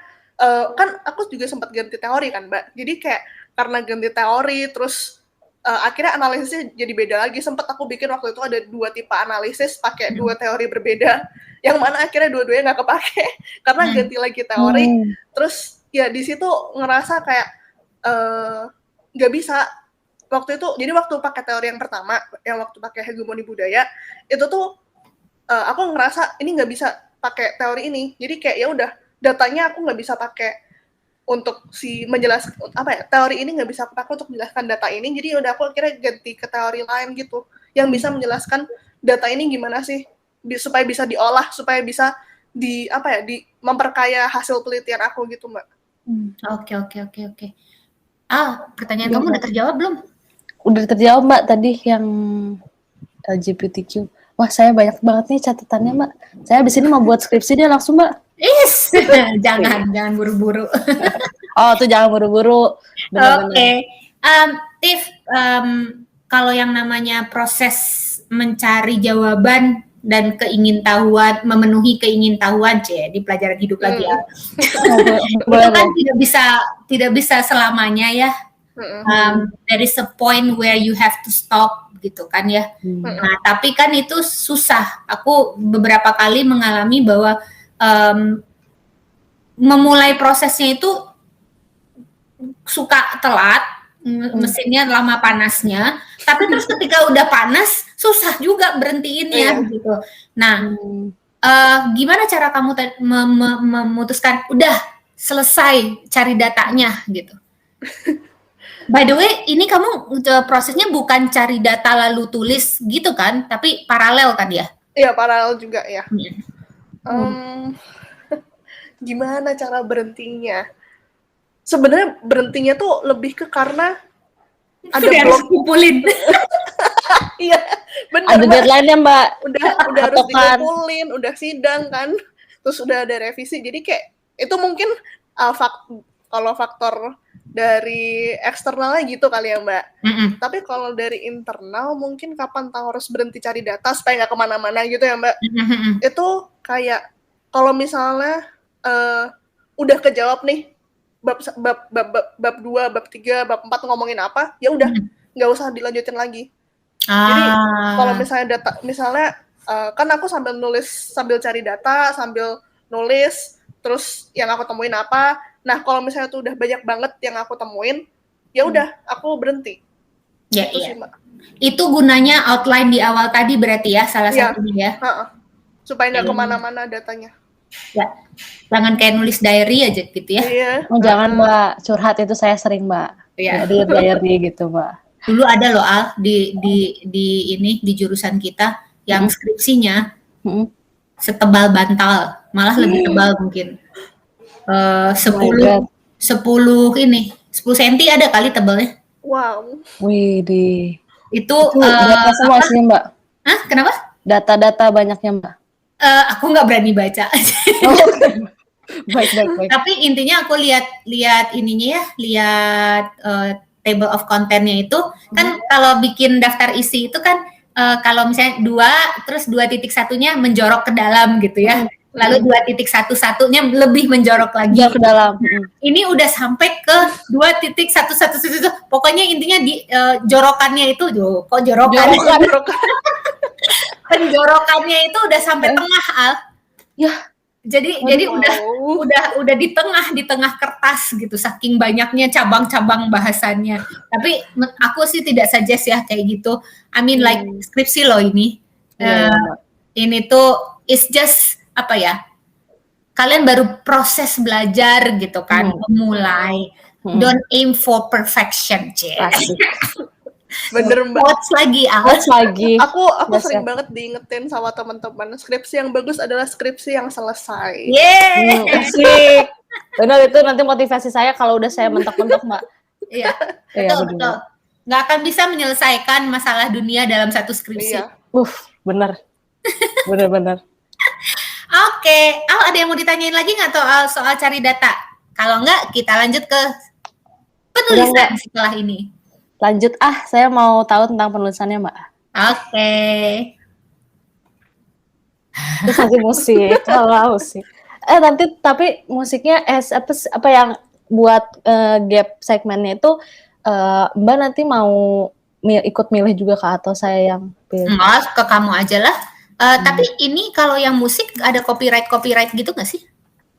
Speaker 1: kan aku juga sempat ganti teori kan, Mbak. Jadi kayak karena ganti teori terus akhirnya analisisnya jadi beda lagi. Sempat aku bikin waktu itu ada 2 tipe analisis pakai 2 teori berbeda, yang mana akhirnya dua-duanya nggak kepake karena ganti lagi teori. Terus ya di situ ngerasa kayak nggak bisa waktu itu. Jadi waktu pakai teori yang pertama, yang waktu pakai hegemoni budaya, itu tuh aku ngerasa ini nggak bisa pakai teori ini. Jadi kayak ya udah, datanya aku nggak bisa pakai untuk menjelaskan teori ini, nggak bisa aku pakai untuk menjelaskan data ini. Jadi udah aku akhirnya ganti ke teori lain gitu, yang bisa menjelaskan data ini gimana sih supaya bisa diolah, supaya bisa memperkaya hasil penelitian aku gitu, Mbak. Oke. Pertanyaan kamu udah terjawab belum?
Speaker 2: Udah terjawab, Mbak, tadi yang LGBTQ. Wah, saya banyak banget nih catatannya, Mbak. Saya abis ini mau buat skripsi dia langsung, Mbak.
Speaker 1: Jangan buru-buru.
Speaker 2: Oh, tuh jangan buru-buru.
Speaker 1: Oke. Tiff, kalau yang namanya proses mencari jawaban dan keingintahuan, memenuhi keingintahuan, di pelajaran hidup lagi ya. Itu kan tidak bisa selamanya ya. There is a point where you have to stop gitu kan ya. Nah, tapi kan itu susah. Aku beberapa kali mengalami bahwa memulai prosesnya itu suka telat, mesinnya lama panasnya, tapi terus ketika udah panas susah juga berhentiinnya gitu. Nah, gimana cara kamu memutuskan udah selesai cari datanya gitu? By the way, ini kamu prosesnya bukan cari data lalu tulis gitu kan, tapi paralel kan ya?
Speaker 3: Iya, paralel juga ya. Gimana cara berhentinya? Sebenarnya berhentinya tuh lebih ke karena ada blok
Speaker 1: kumpulin.
Speaker 3: Iya, benar.
Speaker 2: Ada deadline-nya, Mbak.
Speaker 3: Udah harus dikumpulin, udah sidang kan. Terus udah ada revisi. Jadi kayak itu mungkin kalau faktor dari eksternalnya gitu kali ya, Mbak. Tapi kalau dari internal mungkin kapan tahu harus berhenti cari data supaya nggak kemana-mana gitu ya, Mbak. Itu kayak kalau misalnya udah kejawab nih bab 2, bab 3, bab 4 ngomongin apa, ya udah nggak usah dilanjutin lagi. Jadi kalau misalnya kan aku sambil cari data, sambil nulis, terus yang aku temuin apa. Nah, kalau misalnya tuh udah banyak banget yang aku temuin, ya udah aku berhenti.
Speaker 1: Ya, iya. Itu gunanya outline di awal tadi berarti ya, salah satunya ya.
Speaker 3: Supaya nggak kemana-mana datanya.
Speaker 1: Ya, jangan kayak nulis diary aja gitu ya.
Speaker 3: Iya.
Speaker 2: Jangan, Mbak, curhat itu saya sering, Mbak.
Speaker 1: Iya.
Speaker 2: Jadi diary gitu, Mbak.
Speaker 1: Dulu ada loh Al di jurusan kita yang skripsinya setebal bantal, malah lebih tebal mungkin.
Speaker 2: Oh my
Speaker 1: 10
Speaker 2: God.
Speaker 1: 10 senti ada kali tebalnya.
Speaker 3: Wow.
Speaker 2: Wih,
Speaker 1: Itu
Speaker 2: itu data semua sih Mbak.
Speaker 1: Hah, kenapa?
Speaker 2: Data-data banyaknya Mbak.
Speaker 1: Aku nggak berani baca.
Speaker 2: Oh, baik.
Speaker 1: Tapi intinya aku lihat ininya ya, lihat table of contentnya itu kan kalau bikin daftar isi itu kan kalau misalnya 2 terus 2.1-nya menjorok ke dalam gitu ya. Lalu 2.1.1-nya lebih menjorok lagi.
Speaker 2: Jauh ke dalam.
Speaker 1: Ini udah sampai ke 2.1.1. Pokoknya intinya di jorokannya itu kok jorokan. Penjorokannya itu udah sampai tengah, Al.
Speaker 2: Ya.
Speaker 1: Jadi udah di tengah kertas gitu, saking banyaknya cabang-cabang bahasannya. Tapi aku sih tidak suggest ya kayak gitu. I mean like skripsi loh ini. Ini tuh is just apa ya? Kalian baru proses belajar gitu kan, memulai. Don't aim for perfection, Cek.
Speaker 3: Bener Mbak.
Speaker 1: Quotes lagi,
Speaker 3: Aku sering banget diingetin sama teman-teman, skripsi yang bagus adalah skripsi yang selesai.
Speaker 2: Asik. Benar, itu nanti motivasi saya kalau udah saya mentok-mentok Mbak.
Speaker 1: Iya, betul. Nggak akan bisa menyelesaikan masalah dunia dalam satu skripsi.
Speaker 3: Iya.
Speaker 2: Benar.
Speaker 1: Oke, ada yang mau ditanyain lagi nggak soal cari data? Kalau nggak, kita lanjut ke penulisan setelah ini.
Speaker 2: Lanjut, saya mau tahu tentang penulisannya Mbak.
Speaker 1: Oke.
Speaker 2: Terus nanti musik, kalau musik. Tapi musiknya apa yang buat gap segmennya itu Mbak nanti mau ikut milih juga kah atau saya yang pilih?
Speaker 1: Ke kamu aja lah. Tapi ini kalau yang musik ada copyright gitu nggak sih?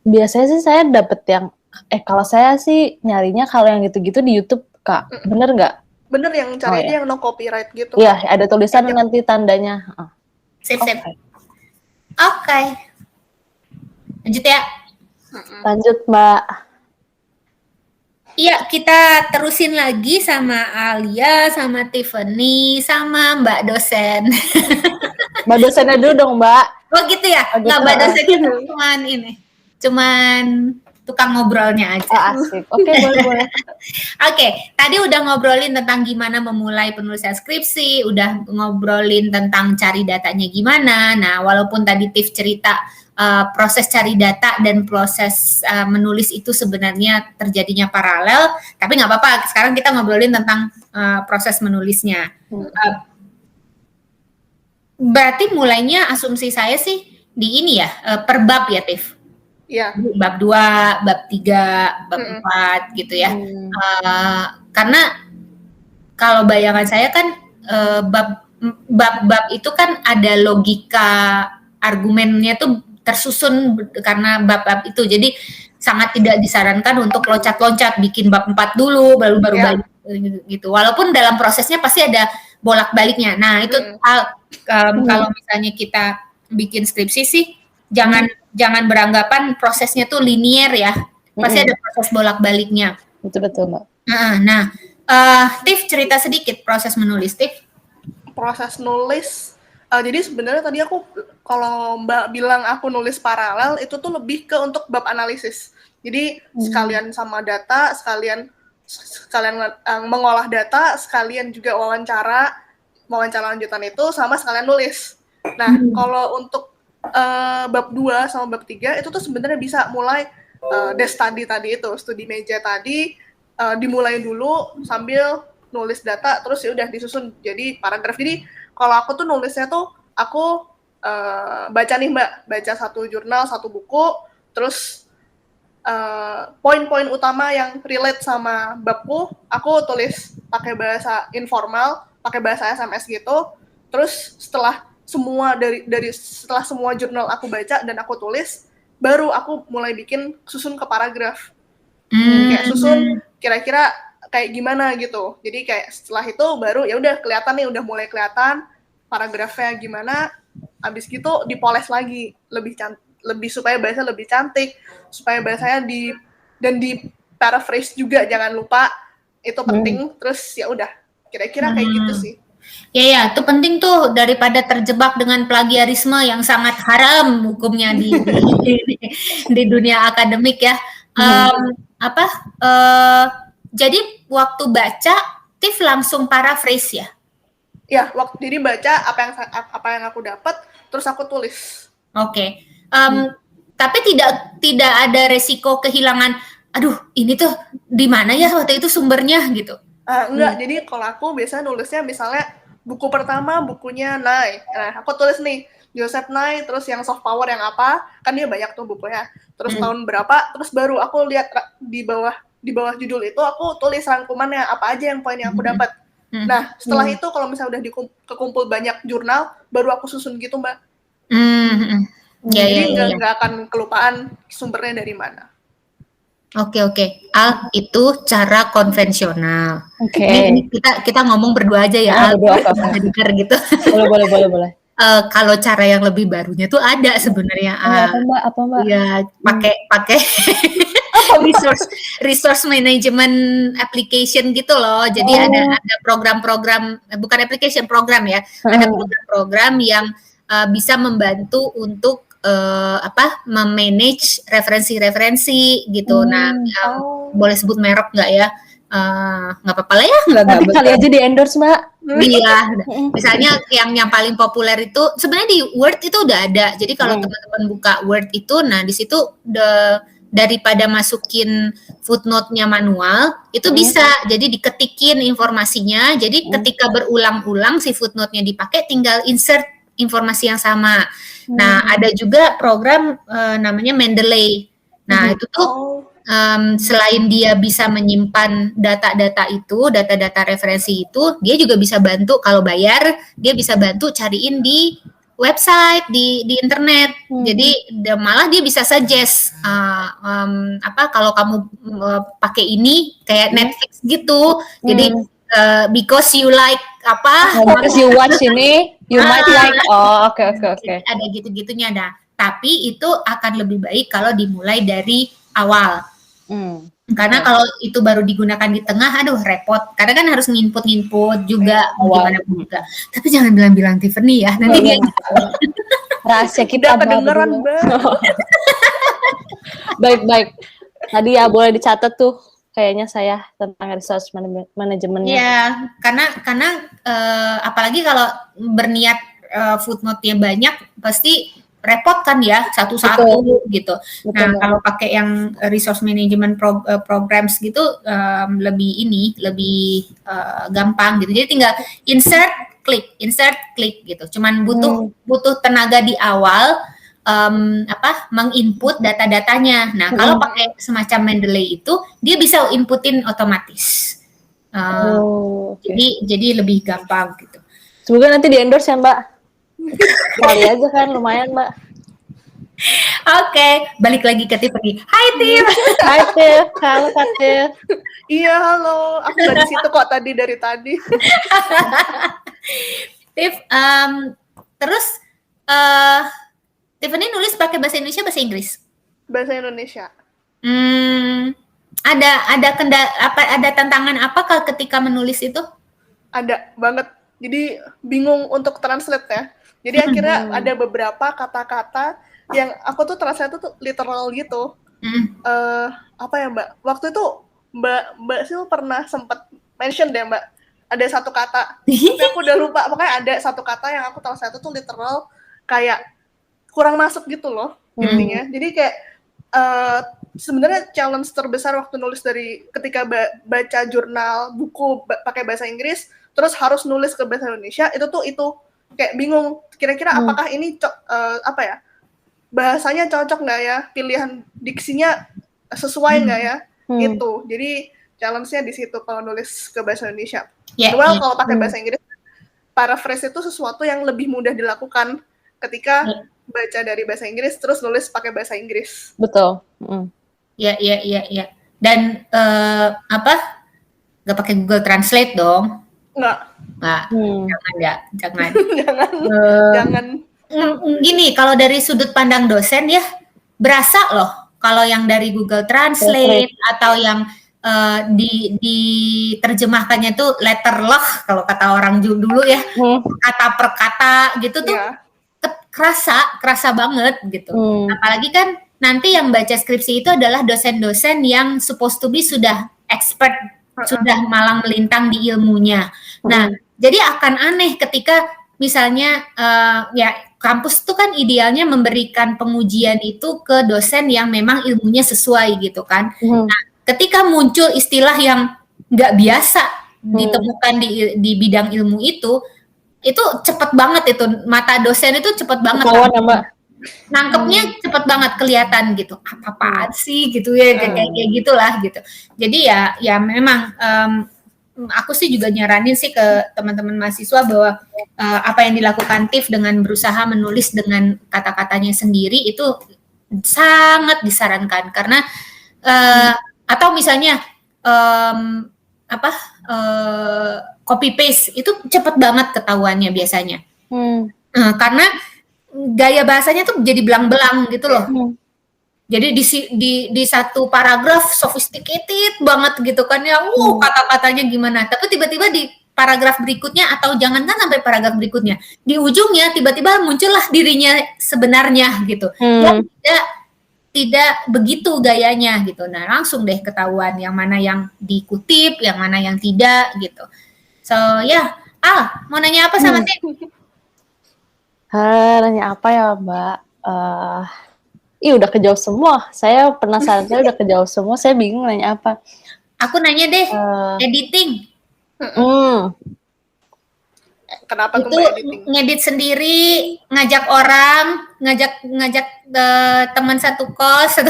Speaker 2: Biasanya sih saya dapet yang kalau saya sih nyarinya kalau yang gitu-gitu di YouTube Kak. Bener nggak?
Speaker 3: Bener, yang carinya yang no copyright gitu.
Speaker 2: Iya, ada tulisan nanti tandanya.
Speaker 1: Sip. Oke. Lanjut ya.
Speaker 2: Lanjut Mbak.
Speaker 1: Iya, kita terusin lagi sama Alia, sama Tiffany, sama Mbak dosen.
Speaker 2: Mbak dosennya dulu dong Mbak.
Speaker 1: Oh gitu ya? Nggak, Mbak dosennya cuman tukang ngobrolnya aja.
Speaker 2: Asik. Oke, boleh.
Speaker 1: Oke, tadi udah ngobrolin tentang gimana memulai penulisan skripsi, udah ngobrolin tentang cari datanya gimana. Nah, walaupun tadi Tiff cerita proses cari data dan proses menulis itu sebenarnya terjadinya paralel, tapi nggak apa-apa. Sekarang kita ngobrolin tentang proses menulisnya. Berarti mulainya asumsi saya sih di ini ya, per bab ya, Tiff?
Speaker 3: Iya.
Speaker 1: Bab 2, bab 3, bab 4 gitu ya. Karena kalau bayangan saya kan bab itu kan ada logika argumennya tuh tersusun karena bab-bab itu. Jadi sangat tidak disarankan untuk loncat-loncat bikin bab 4 dulu baru balik gitu. Walaupun dalam prosesnya pasti ada bolak-baliknya. Nah, itu kalau misalnya kita bikin skripsi sih jangan beranggapan prosesnya tuh linier ya. Pasti ada proses bolak-baliknya.
Speaker 2: Betul Mbak.
Speaker 1: Nah, Tiff cerita sedikit proses menulis, Tiff.
Speaker 3: Proses nulis, jadi sebenarnya tadi aku kalau Mbak bilang aku nulis paralel itu tuh lebih ke untuk bab analisis. Jadi sekalian sama data, sekalian mengolah data, sekalian juga wawancara lanjutan itu sama sekalian nulis. Nah, kalau untuk bab 2 sama bab 3 itu tuh sebenarnya bisa mulai desk study tadi itu, studi meja tadi dimulai dulu sambil nulis data, terus ya udah disusun jadi paragraf. Jadi kalau aku tuh nulisnya tuh aku baca nih Mbak, baca satu jurnal, satu buku, terus poin-poin utama yang relate sama babku aku tulis pakai bahasa informal, pakai bahasa SMS gitu. Terus setelah setelah semua jurnal aku baca dan aku tulis, baru aku mulai bikin susun ke paragraf. Kayak susun kira-kira kayak gimana gitu. Jadi kayak setelah itu baru ya udah kelihatan nih, udah mulai kelihatan paragrafnya gimana. Habis gitu dipoles lagi lebih supaya bahasa lebih cantik, supaya bahasanya di paraphrase juga jangan lupa, itu penting. Terus ya udah kira-kira kayak gitu sih.
Speaker 1: Ya, itu penting tuh daripada terjebak dengan plagiarisme yang sangat haram hukumnya di dunia akademik ya. Apa? Jadi waktu baca, Tiff langsung paraphrase ya?
Speaker 3: Ya, jadi baca apa yang aku dapat, terus aku tulis.
Speaker 1: Oke. Tapi tidak ada resiko kehilangan. Aduh, ini tuh di mana ya waktu itu sumbernya gitu?
Speaker 3: Enggak. Jadi kalau aku biasanya nulisnya misalnya buku pertama bukunya Nye. Nah, aku tulis nih Joseph Nye, terus yang soft power yang apa? Kan dia banyak tuh bukunya. Terus tahun berapa? Terus baru aku lihat di bawah judul itu aku tulis rangkumannya apa aja yang poin yang aku dapat. Nah, setelah itu kalau misalnya udah kekumpul banyak jurnal, baru aku susun gitu, Mbak. Jadi nggak akan kelupaan sumbernya dari mana.
Speaker 1: Oke. Al, itu cara konvensional.
Speaker 2: Oke.
Speaker 1: Ini kita ngomong berdua aja ya, Al. Dengar gitu.
Speaker 2: Boleh.
Speaker 1: Kalau cara yang lebih barunya tuh ada sebenarnya.
Speaker 2: Apa Mbak?
Speaker 1: Ya, pakai resource management application gitu loh. Jadi ada program-program, bukan application, program ya. Ada program-program yang bisa membantu untuk memanage referensi-referensi gitu. Nah, boleh sebut merek nggak ya? Nggak apa-apa lah ya.
Speaker 2: Nanti kali aja di endorse, Mbak.
Speaker 1: Iya, misalnya yang paling populer itu sebenarnya di Word itu udah ada. Jadi kalau teman-teman buka Word itu, nah di situ daripada masukin footnote-nya manual, itu bisa. Jadi diketikin informasinya. Jadi ketika berulang-ulang si footnote-nya dipakai, tinggal insert informasi yang sama. Nah, ada juga program namanya Mendeley. Nah, itu tuh selain dia bisa menyimpan data-data referensi itu, dia juga bisa bantu kalau bayar, dia bisa bantu cariin di website, di internet. Jadi malah dia bisa suggest kalau kamu pakai ini kayak Netflix gitu. Jadi because you like
Speaker 2: because you watch ini, you might like. Oke.
Speaker 1: Ada gitu-gitunya. Nah, tapi itu akan lebih baik kalau dimulai dari awal. Karena kalau itu baru digunakan di tengah, aduh repot. Karena kan harus nginput juga gimana pun juga. Tapi jangan bilang-bilang Tiffany ya. Nanti dia
Speaker 2: rahasia kita
Speaker 3: kedengeran, Mbak.
Speaker 2: Baik. Tadi ya boleh dicatat tuh kayaknya saya tentang resource manajemennya.
Speaker 1: Iya, karena apalagi kalau berniat footnote-nya banyak, pasti repot kan ya satu-satu gitu. Betul. Nah, kalau pakai yang resource management programs gitu lebih gampang gitu. Jadi tinggal insert klik gitu. Cuman butuh tenaga di awal menginput data-datanya. Nah, kalau pakai semacam Mendeley itu dia bisa inputin otomatis. Jadi lebih gampang gitu.
Speaker 2: Semoga nanti di endorse ya, Mbak. Kali aja kan lumayan, Mbak.
Speaker 1: Oke, balik lagi ke Tiffany. Hai Tiff.
Speaker 2: Halo Kak Tiff.
Speaker 3: Iya, halo. Aku dari situ kok dari tadi.
Speaker 1: Tiff, terus Tiffany nulis pakai bahasa Indonesia, bahasa Inggris?
Speaker 3: Bahasa Indonesia.
Speaker 1: Ada tantangan apa ketika menulis itu?
Speaker 3: Ada banget. Jadi bingung untuk translate ya. Jadi akhirnya ada beberapa kata-kata yang aku tuh translate tuh literal gitu. Apa ya, Mbak? Waktu itu Mbak Sil pernah sempat mention deh, Mbak. Ada satu kata. Tapi aku udah lupa. Pokoknya ada satu kata yang aku translate tuh literal kayak kurang masuk gitu loh intinya. Jadi kayak sebenarnya challenge terbesar waktu nulis dari ketika baca jurnal buku pakai bahasa Inggris terus harus nulis ke bahasa Indonesia itu kayak bingung kira-kira apakah ini bahasanya cocok nggak ya, pilihan diksinya sesuai nggak ya, gitu. Jadi challenge-nya di situ kalau nulis ke bahasa Indonesia. Kalau pakai bahasa Inggris, paraphrase itu sesuatu yang lebih mudah dilakukan ketika baca dari bahasa Inggris terus nulis pakai bahasa Inggris.
Speaker 2: Betul.
Speaker 1: Iya. Dan nggak pakai Google Translate dong?
Speaker 3: Nggak. Jangan.
Speaker 1: Gini, kalau dari sudut pandang dosen ya, berasa loh kalau yang dari Google Translate atau yang diterjemahkannya tuh letterless kalau kata orang dulu ya, kata per kata gitu tuh kerasa banget gitu. Apalagi kan nanti yang baca skripsi itu adalah dosen-dosen yang supposed to be sudah expert, sudah malang melintang di ilmunya. Nah, jadi akan aneh ketika misalnya ya kampus itu kan idealnya memberikan pengujian itu ke dosen yang memang ilmunya sesuai gitu kan. Nah, ketika muncul istilah yang nggak biasa ditemukan di bidang ilmu itu cepet banget itu, mata dosen itu cepet banget. Nangkepnya cepet banget kelihatan gitu, apa-apaan sih gitu ya, kayak gitulah gitu. Jadi ya memang aku sih juga nyaranin sih ke teman-teman mahasiswa bahwa apa yang dilakukan Tiff dengan berusaha menulis dengan kata-katanya sendiri itu sangat disarankan karena atau misalnya copy paste itu cepet banget ketahuannya biasanya. Karena gaya bahasanya tuh jadi belang-belang gitu loh. Jadi di satu paragraf sophisticated banget gitu kan ya, kata-katanya gimana. Tapi tiba-tiba di paragraf berikutnya atau jangankan sampai paragraf berikutnya, di ujungnya tiba-tiba muncullah dirinya sebenarnya gitu. Yang tidak begitu gayanya gitu. Nah, langsung deh ketahuan yang mana yang dikutip, yang mana yang tidak gitu. So, mau nanya apa sama Tim?
Speaker 2: Nanya apa ya, Mbak? Udah kejauh semua. Saya penasaran, saya udah kejauh semua. Saya bingung nanya apa.
Speaker 1: Aku nanya deh, editing.
Speaker 3: Kenapa
Speaker 1: itu
Speaker 3: tuh editing?
Speaker 1: Ngedit sendiri, ngajak orang, ngajak teman satu kos,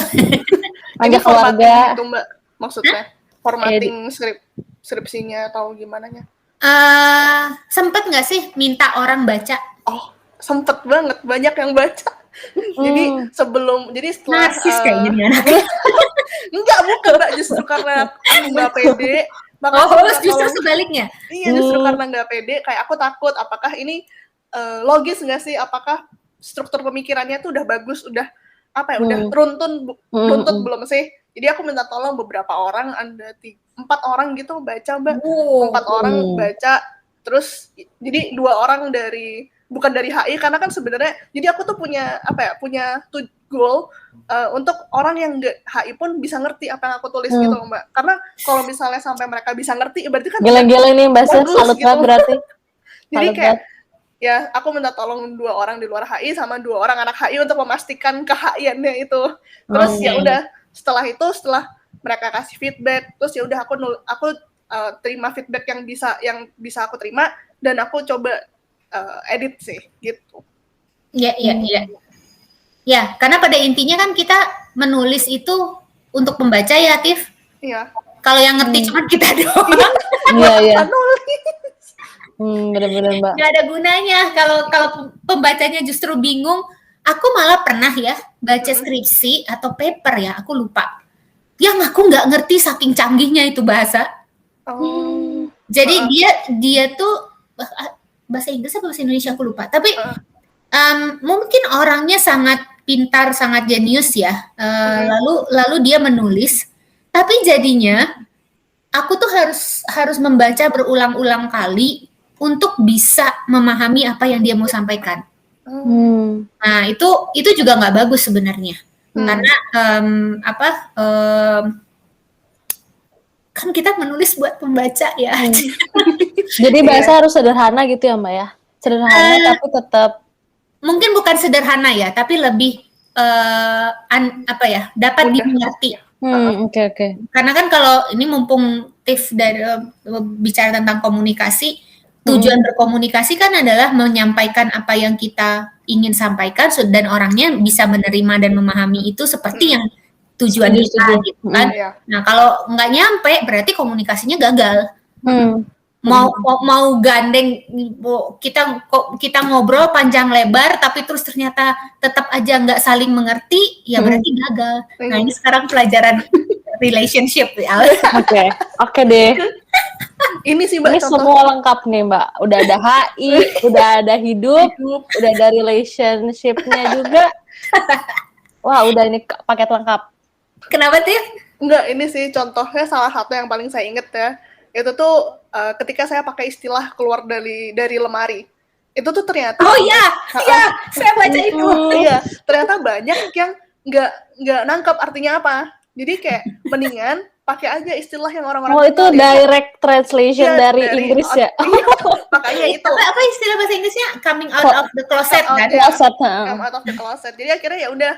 Speaker 2: ngajak keluarga.
Speaker 3: Itu Mbak, maksudnya formatting skripsinya atau gimana nya?
Speaker 1: Sempet nggak sih minta orang baca?
Speaker 3: Oh, sempet banget, banyak yang baca. Jadi setelah
Speaker 1: narsis kayak gini anaknya.
Speaker 3: Enggak, bukan Mbak, justru karena aku nggak pede.
Speaker 1: Justru sebaliknya.
Speaker 3: Iya, justru karena nggak pede, kayak aku takut apakah ini logis nggak sih, apakah struktur pemikirannya tuh udah bagus, udah udah runtun belum sih. Jadi aku minta tolong beberapa orang, ada 4 orang gitu baca Mbak. 4 orang baca, terus jadi 2 orang bukan dari HI, karena kan sebenarnya jadi aku tuh punya goal untuk orang yang nggak HI pun bisa ngerti apa yang aku tulis gitu loh Mbak. Karena kalau misalnya sampai mereka bisa ngerti, berarti kan
Speaker 2: gila-gila nih Mbak, salut banget berarti.
Speaker 3: Jadi kayak ya aku minta tolong 2 orang di luar HI sama 2 orang anak HI untuk memastikan ke-HI-annya itu. Terus ya udah setelah mereka kasih feedback, terus ya udah aku terima feedback yang bisa aku terima dan aku coba edit sih gitu.
Speaker 1: Ya, karena pada intinya kan kita menulis itu untuk pembaca ya, Tiff.
Speaker 3: Iya.
Speaker 1: Kalau yang ngerti cuma kita doang.
Speaker 2: Iya. Benar-benar Mbak.
Speaker 1: Nggak ada gunanya kalau pembacanya justru bingung. Aku malah pernah ya baca skripsi atau paper ya, aku lupa. Yang aku nggak ngerti saking canggihnya itu bahasa. Jadi dia tuh bahasa Inggris atau bahasa Indonesia aku lupa. Tapi mungkin orangnya sangat pintar, sangat jenius ya. Lalu dia menulis, tapi jadinya aku tuh harus membaca berulang-ulang kali untuk bisa memahami apa yang dia mau sampaikan. Nah itu juga nggak bagus sebenarnya, karena kan kita menulis buat pembaca ya.
Speaker 2: Jadi bahasa harus sederhana gitu ya Mbak ya, sederhana tapi tetap
Speaker 1: mungkin bukan sederhana ya, tapi lebih dapat dimengerti.
Speaker 2: Oke.
Speaker 1: Karena kan kalau ini mumpung Tiff dari bicara tentang komunikasi, tujuan berkomunikasi kan adalah menyampaikan apa yang kita ingin sampaikan dan orangnya bisa menerima dan memahami itu seperti yang tujuan kita gitu kan. Nah kalau nggak nyampe berarti komunikasinya gagal. Mau gandeng kita ngobrol panjang lebar tapi terus ternyata tetap aja nggak saling mengerti, ya berarti gagal. Nah ini sekarang pelajaran relationship ya.
Speaker 2: Oke deh.
Speaker 3: Ini sih Mbak,
Speaker 2: ini semua lengkap nih Mbak. Udah ada HI, udah ada hidup, udah ada relationship-nya juga. Wah udah ini paket lengkap.
Speaker 1: Kenapa Tiff?
Speaker 3: Enggak, ini sih contohnya salah satu yang paling saya inget ya. Itu tuh ketika saya pakai istilah keluar dari lemari. Itu tuh ternyata
Speaker 1: saya baca itu.
Speaker 3: Iya, ternyata banyak yang nggak nangkep artinya apa. Jadi kayak mendingan pakai aja istilah yang orang-orang
Speaker 2: Oh, itu
Speaker 3: kenal ya.
Speaker 2: direct translation
Speaker 3: Iya,
Speaker 2: dari Inggris ya?
Speaker 3: Iya, makanya itu
Speaker 1: Apa istilah bahasa Inggrisnya? Coming out of the closet
Speaker 3: Come out,
Speaker 1: kan?
Speaker 3: ya.
Speaker 2: Closet,
Speaker 3: Come out of the closet. Jadi akhirnya ya udah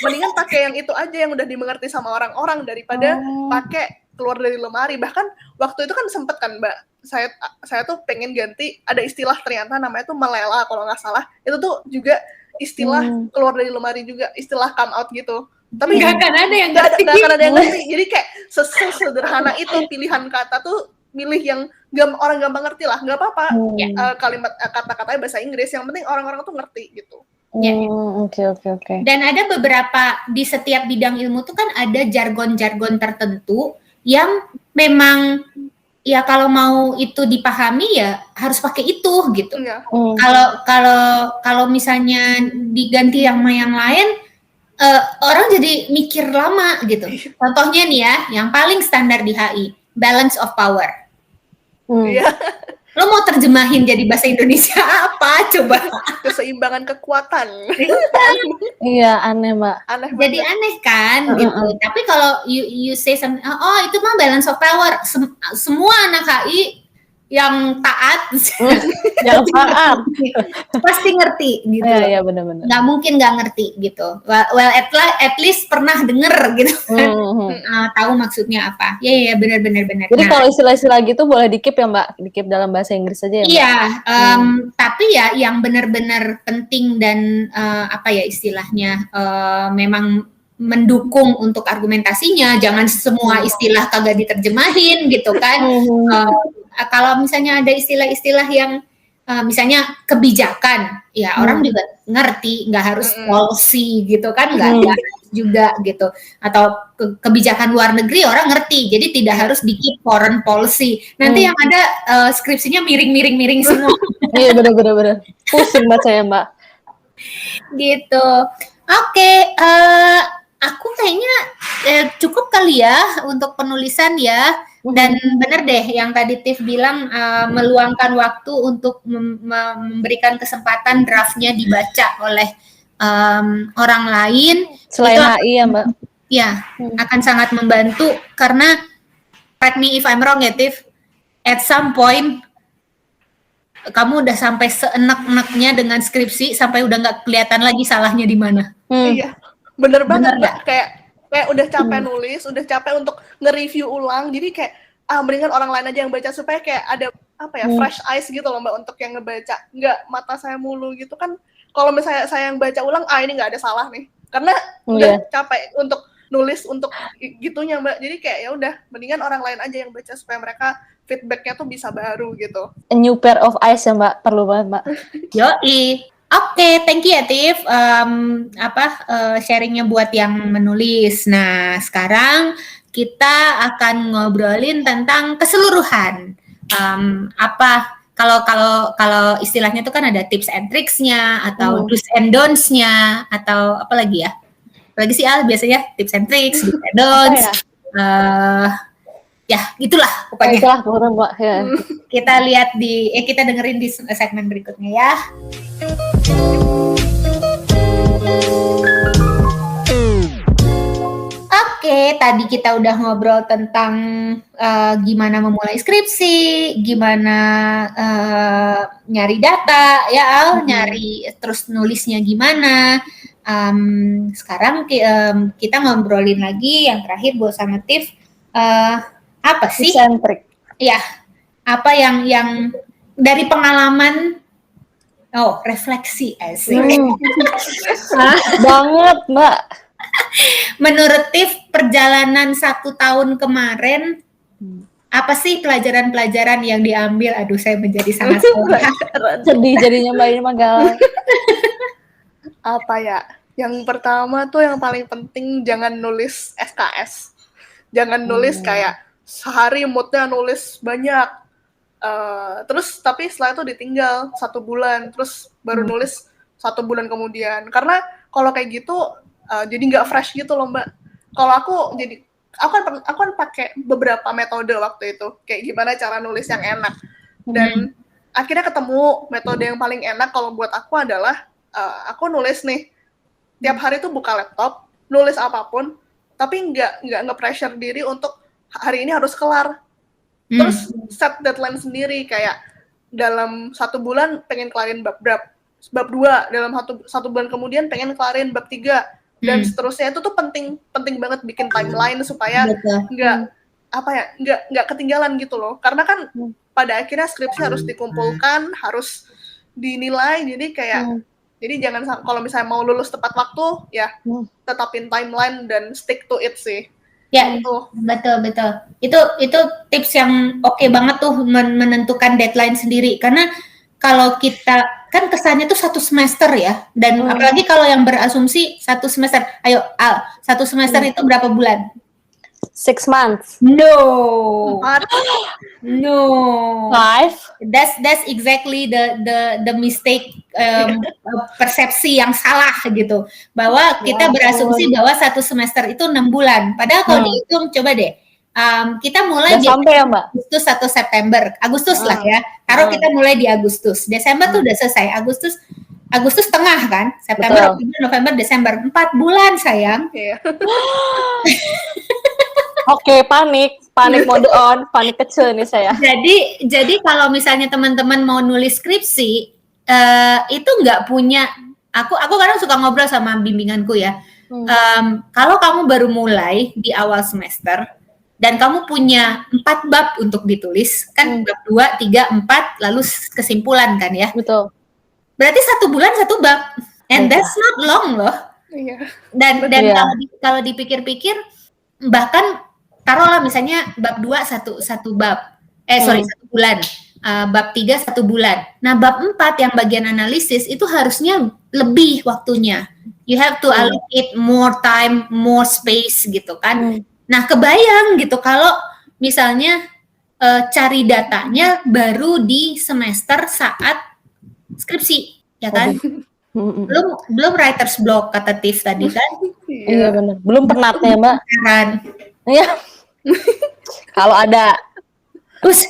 Speaker 3: mendingan pakai yang itu aja yang udah dimengerti sama orang-orang daripada pakai keluar dari lemari. Bahkan waktu itu kan sempet kan Mbak, saya tuh pengen ganti, ada istilah ternyata namanya tuh melela kalau nggak salah. Itu tuh juga istilah keluar dari lemari juga, istilah come out gitu. Tapi
Speaker 1: Nggak akan ada yang
Speaker 3: nggak
Speaker 1: ngerti.
Speaker 3: akan ada yang ngerti. Jadi kayak sesederhana itu pilihan kata tuh milih yang orang gampang ngerti lah. Nggak apa-apa kalimat kata-katanya bahasa Inggris. Yang penting orang-orang tuh ngerti gitu.
Speaker 2: Oke.
Speaker 1: Dan ada beberapa di setiap bidang ilmu tuh kan ada jargon-jargon tertentu yang memang ya kalau mau itu dipahami ya harus pakai itu gitu.
Speaker 3: Iya.
Speaker 1: Kalau misalnya diganti yang lain orang jadi mikir lama gitu. Contohnya nih ya, yang paling standar di HI, balance of power.
Speaker 3: Iya.
Speaker 1: Lo mau terjemahin jadi bahasa Indonesia apa coba?
Speaker 3: Keseimbangan kekuatan.
Speaker 2: Iya, aneh Mbak.
Speaker 3: Aneh banget.
Speaker 1: Jadi aneh kan gitu. Tapi kalau you say something, oh itu mah balance of power. Semua anak HI yang taat,
Speaker 2: Yang taat.
Speaker 1: pasti ngerti gitu.
Speaker 2: Iya, benar-benar.
Speaker 1: Nggak mungkin nggak ngerti gitu. Well at least pernah denger gitu. Tahu maksudnya apa. Ya benar.
Speaker 2: Jadi kalau istilah-istilah gitu boleh di-keep ya Mbak? Di-keep dalam bahasa Inggris aja ya Mbak?
Speaker 1: Iya, tapi ya yang benar-benar penting dan apa ya istilahnya memang mendukung untuk argumentasinya, jangan semua istilah kagak diterjemahin gitu kan. Kalau misalnya ada istilah-istilah yang misalnya kebijakan, ya orang juga ngerti, nggak harus policy gitu kan, nggak harus juga gitu. Atau kebijakan luar negeri orang ngerti, jadi tidak harus di-keep foreign policy. Nanti yang ada skripsinya miring semua.
Speaker 2: Iya benar. Pusing baca ya Mbak.
Speaker 1: Gitu. Oke, aku kayaknya cukup kali ya untuk penulisan ya. Dan bener deh yang tadi Tiff bilang meluangkan waktu untuk memberikan kesempatan draftnya dibaca oleh orang lain.
Speaker 2: Selain
Speaker 1: itu
Speaker 2: HI ya Mbak?
Speaker 1: Ya, akan sangat membantu karena correct me if I'm wrong ya Tiff, at some point kamu udah sampai seenak-enaknya dengan skripsi sampai udah nggak kelihatan lagi salahnya di mana.
Speaker 3: Iya, bener banget Mbak.
Speaker 1: Gak?
Speaker 3: Kayak udah capek nulis, udah capek untuk nge-review ulang, jadi kayak mendingan orang lain aja yang baca supaya kayak ada apa ya fresh eyes gitu loh Mbak untuk yang ngebaca, nggak mata saya mulu gitu kan. Kalau misalnya saya yang baca ulang, ini nggak ada salah nih, karena udah capek untuk nulis untuk gitunya Mbak. Jadi kayak ya udah mendingan orang lain aja yang baca supaya mereka feedbacknya tuh bisa baru gitu.
Speaker 2: A new pair of eyes ya Mbak, perlu banget Mbak.
Speaker 1: Yoi. Oke, thank you ya Tiff. Sharingnya buat yang menulis. Nah, sekarang kita akan ngobrolin tentang keseluruhan. Kalau istilahnya itu kan ada tips and tricks-nya atau do's and don'ts-nya atau apa lagi ya? Apalagi sih biasanya tips and tricks, do's and don'ts. Ya, itulah pokoknya.
Speaker 2: Itulah pokoknya Mbak. Ya.
Speaker 1: Kita lihat kita dengerin di segmen berikutnya ya. Oke, tadi kita udah ngobrol tentang gimana memulai skripsi, gimana nyari data, ya Al, nyari terus nulisnya gimana. Sekarang kita ngobrolin lagi yang terakhir buat sama Tiff. Apa sih?
Speaker 2: Eccentric.
Speaker 1: Ya, apa yang dari pengalaman? Oh, refleksi asik.
Speaker 2: Banget Mbak.
Speaker 1: Menurut Tiff, perjalanan 1 tahun kemarin, apa sih pelajaran-pelajaran yang diambil? Aduh, saya menjadi sangat
Speaker 2: sedih jadinya Mbak ini mah galak.
Speaker 3: Apa ya? Yang pertama tuh yang paling penting jangan nulis SKS. Jangan nulis kayak sehari moodnya nulis banyak. Terus tapi setelah itu ditinggal 1 bulan, terus baru nulis 1 bulan kemudian. Karena kalau kayak gitu jadi nggak fresh gitu loh Mbak. Kalau aku kan pakai beberapa metode waktu itu, kayak gimana cara nulis yang enak. Dan akhirnya ketemu metode yang paling enak kalau buat aku adalah aku nulis nih tiap hari tuh buka laptop, nulis apapun, tapi nggak nge-pressure diri untuk hari ini harus kelar. Terus set deadline sendiri, kayak dalam 1 bulan pengen kelarin bab 2, dalam satu bulan kemudian pengen kelarin bab 3, dan seterusnya. Itu tuh penting banget bikin timeline supaya nggak ketinggalan gitu loh. Karena kan pada akhirnya skripsi harus dikumpulkan, harus dinilai, jadi kayak jadi jangan, kalau misalnya mau lulus tepat waktu ya tetapin timeline dan stick to it sih.
Speaker 1: Ya, betul. Itu tips yang oke banget tuh, menentukan deadline sendiri. Karena kalau kita kan kesannya tuh 1 semester ya, dan apalagi kalau yang berasumsi 1 semester. Ayo, Al, 1 semester itu berapa bulan?
Speaker 2: 6 months.
Speaker 1: No.
Speaker 2: 5.
Speaker 1: That's exactly the mistake, persepsi yang salah gitu, bahwa kita berasumsi bahwa 1 semester itu 6 bulan. Padahal kalau dihitung, coba deh, kita mulai di
Speaker 2: sampai ya, Mbak?
Speaker 1: Agustus atau Agustus lah ya. Taruh kita mulai di Agustus, Desember tuh udah selesai. Agustus tengah kan, September, Oktober, November, Desember, 4 bulan sayang.
Speaker 2: Oke, panik mode on, panik kecil nih saya.
Speaker 1: Jadi kalau misalnya teman-teman mau nulis skripsi, itu nggak punya, aku kadang suka ngobrol sama bimbinganku ya. Kalau kamu baru mulai di awal semester dan kamu punya 4 bab untuk ditulis, kan bab 2, 3, 4, lalu kesimpulan kan ya.
Speaker 2: Betul.
Speaker 1: Berarti 1 bulan 1 bab, and that's not long loh. Dan kalau dipikir-pikir, bahkan taruhlah misalnya bab 2 satu bab, 1 bulan, bab 3 1 bulan. Nah, bab 4 yang bagian analisis itu harusnya lebih waktunya. You have to allocate more time, more space gitu kan. Nah, kebayang gitu kalau misalnya cari datanya baru di semester saat skripsi, ya kan? Belum writer's block kata Tiff tadi kan?
Speaker 2: Iya benar. Belum penatnya, Mbak. Iya. Kalau ada,
Speaker 1: terus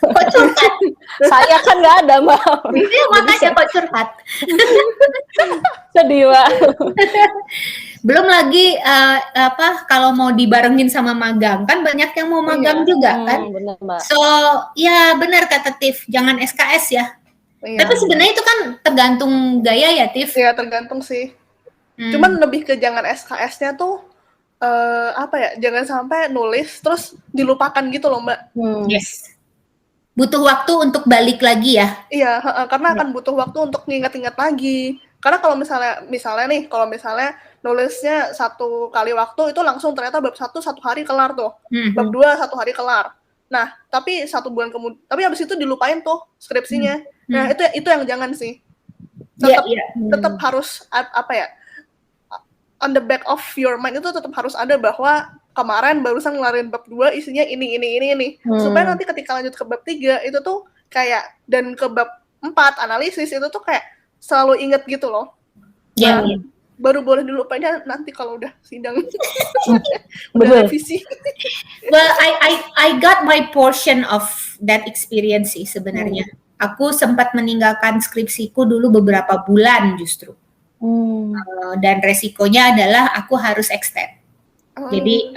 Speaker 1: kok curhat?
Speaker 2: Saya kan nggak ada, Mbak.
Speaker 1: Iya, makanya kok curhat.
Speaker 2: Sedih, Mbak.
Speaker 1: Belum lagi kalau mau dibarengin sama magang, kan banyak yang mau magang juga kan.
Speaker 2: Benar, Mbak.
Speaker 1: So ya benar kata Tiff, jangan SKS ya. Tapi sebenarnya itu kan tergantung gaya ya, Tiff.
Speaker 3: Iya, tergantung sih. Cuman lebih ke jangan SKS-nya tuh jangan sampai nulis terus dilupakan gitu loh, Mbak.
Speaker 1: Yes. Butuh waktu untuk balik lagi ya.
Speaker 3: Iya, karena akan butuh waktu untuk nginget-inget lagi. Karena kalau misalnya nulisnya 1 kali waktu itu langsung ternyata bab 1 hari kelar tuh. Bab 2 1 hari kelar. Nah, tapi 1 bulan kemudian, tapi habis itu dilupain tuh skripsinya. Nah, itu yang jangan sih. Tetap harus on the back of your mind itu tetap harus ada bahwa kemarin barusan ngelarin bab 2 isinya ini. Supaya nanti ketika lanjut ke bab 3 itu tuh kayak, dan ke bab 4 analisis itu tuh kayak selalu inget gitu loh. Baru boleh dilupainnya nanti kalau udah sidang. Udah revisi.
Speaker 1: Well, I got my portion of that experience sih sebenarnya. Aku sempat meninggalkan skripsiku dulu beberapa bulan justru. Dan resikonya adalah aku harus extend. Jadi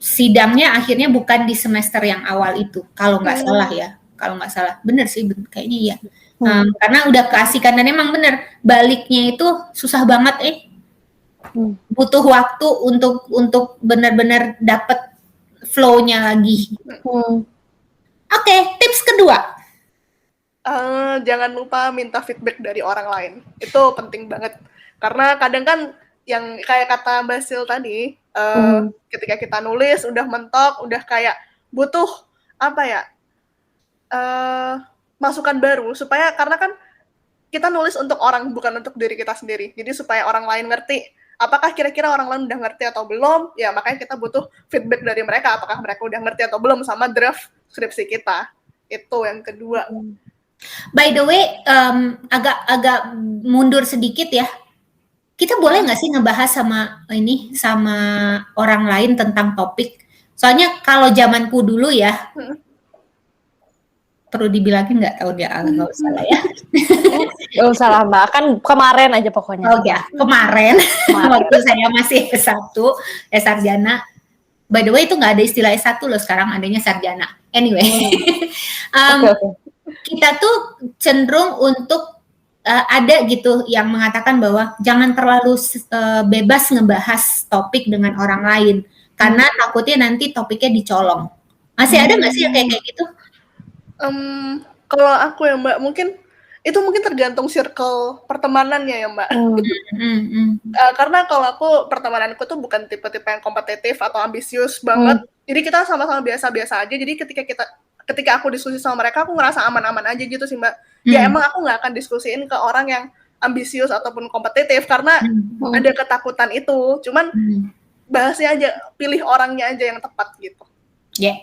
Speaker 1: sidangnya akhirnya bukan di semester yang awal itu, kalau nggak salah ya. Kalau nggak salah, bener sih kayaknya iya. Karena udah keasikan, dan emang bener baliknya itu susah banget. Butuh waktu untuk benar-benar dapet flow-nya lagi. Oke, tips kedua.
Speaker 3: Jangan lupa minta feedback dari orang lain. Itu penting banget. Karena kadang kan yang kayak kata Mbak Sil tadi, ketika kita nulis udah mentok, udah kayak butuh masukan baru, supaya, karena kan kita nulis untuk orang, bukan untuk diri kita sendiri. Jadi supaya orang lain ngerti, apakah kira-kira orang lain udah ngerti atau belum, ya makanya kita butuh feedback dari mereka, apakah mereka udah ngerti atau belum sama draft skripsi kita. Itu yang kedua.
Speaker 1: By the way, agak mundur sedikit ya. Kita boleh nggak sih ngebahas sama orang lain tentang topik? Soalnya kalau zamanku dulu ya, perlu dibilangin nggak tahu dia, nggak usah lah ya.
Speaker 2: Gak usah lah Mbak, kan kemarin aja pokoknya.
Speaker 1: Oh ya, kemarin waktu saya masih S1, sarjana. By the way itu nggak ada istilah S1 loh, sekarang adanya sarjana. Anyway,
Speaker 2: Oke.
Speaker 1: kita tuh cenderung untuk ada gitu yang mengatakan bahwa jangan terlalu bebas ngebahas topik dengan orang lain karena takutnya nanti topiknya dicolong. Masih ada nggak sih yang kayak gitu?
Speaker 3: Kalau aku ya Mbak, mungkin tergantung circle pertemanannya ya Mbak. Karena kalau aku pertemananku tuh bukan tipe-tipe yang kompetitif atau ambisius banget. Jadi kita sama-sama biasa-biasa aja. Jadi ketika aku diskusi sama mereka, aku ngerasa aman-aman aja gitu sih Mbak. Ya emang aku nggak akan diskusiin ke orang yang ambisius ataupun kompetitif karena ada ketakutan itu. Cuman bahasnya aja, pilih orangnya aja yang tepat gitu.
Speaker 1: Ya.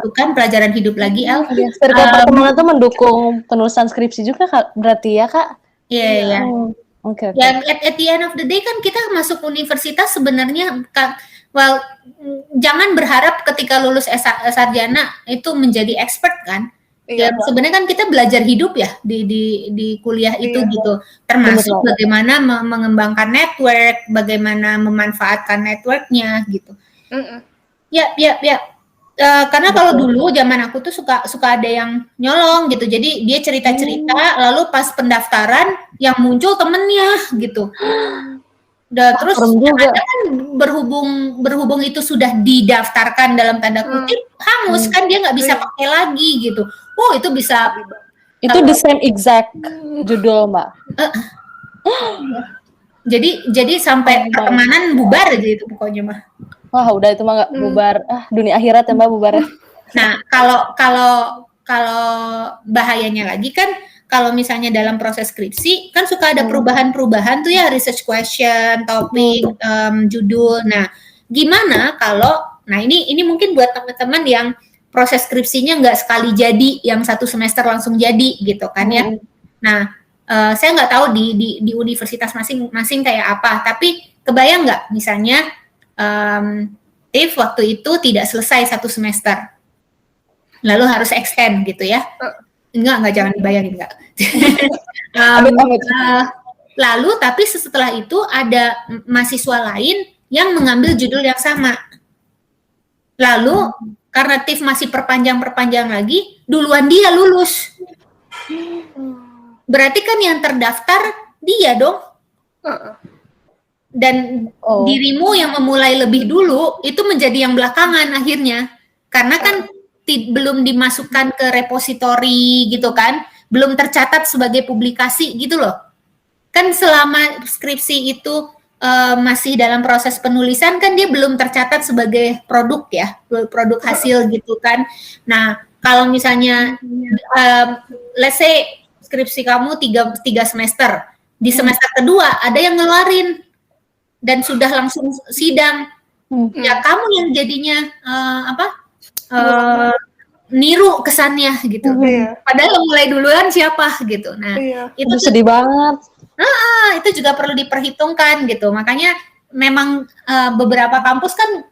Speaker 1: Bukan pelajaran hidup lagi, El.
Speaker 2: Circle pertemanan itu mendukung penulisan skripsi juga Kak, berarti ya Kak?
Speaker 1: Iya.
Speaker 2: Oke.
Speaker 1: Ya, at the end of the day kan kita masuk universitas sebenarnya, jangan berharap ketika lulus sarjana itu menjadi expert kan. Ya sebenarnya kan kita belajar hidup ya di kuliah itu gitu. Termasuk bagaimana mengembangkan network, bagaimana memanfaatkan networknya gitu. Ya. Karena kalau dulu zaman aku tuh suka ada yang nyolong gitu. Jadi dia cerita-cerita, lalu pas pendaftaran yang muncul temennya gitu. Terus ada kan berhubung itu sudah didaftarkan dalam tanda kutip, hangus kan dia nggak bisa pakai lagi gitu. Oh itu bisa.
Speaker 2: Itu the same exact judul Mbak.
Speaker 1: Jadi sampai pertemanan bubar aja itu pokoknya mah.
Speaker 2: Wah udah itu mah nggak bubar, dunia akhirat ya Mbak bubarnya.
Speaker 1: Nah kalau bahayanya lagi kan kalau misalnya dalam proses skripsi kan suka ada perubahan-perubahan tuh ya, research question, topik, judul. Nah gimana kalau, ini mungkin buat teman-teman yang proses skripsinya nggak sekali jadi, yang 1 semester langsung jadi gitu kan ya. Nah saya nggak tahu di universitas masing-masing kayak apa, tapi kebayang nggak misalnya Tiff waktu itu tidak selesai 1 semester, lalu harus extend gitu ya? Enggak jangan dibayangin enggak. Lalu tapi setelah itu ada mahasiswa lain yang mengambil judul yang sama. Lalu karena Tiff masih perpanjang lagi, duluan dia lulus. Berarti kan yang terdaftar dia dong. Dan dirimu yang memulai lebih dulu itu menjadi yang belakangan akhirnya, karena kan belum dimasukkan ke repositori gitu kan, belum tercatat sebagai publikasi gitu loh. Kan selama skripsi itu masih dalam proses penulisan kan dia belum tercatat sebagai produk ya, produk hasil gitu kan. Nah kalau misalnya let's say skripsi kamu 3 semester, di semester kedua ada yang ngeluarin dan sudah langsung sidang, ya kamu yang jadinya niru kesannya gitu. Padahal mulai duluan siapa gitu. Nah itu
Speaker 2: sedih banget.
Speaker 1: Itu juga perlu diperhitungkan gitu. Makanya memang beberapa kampus kan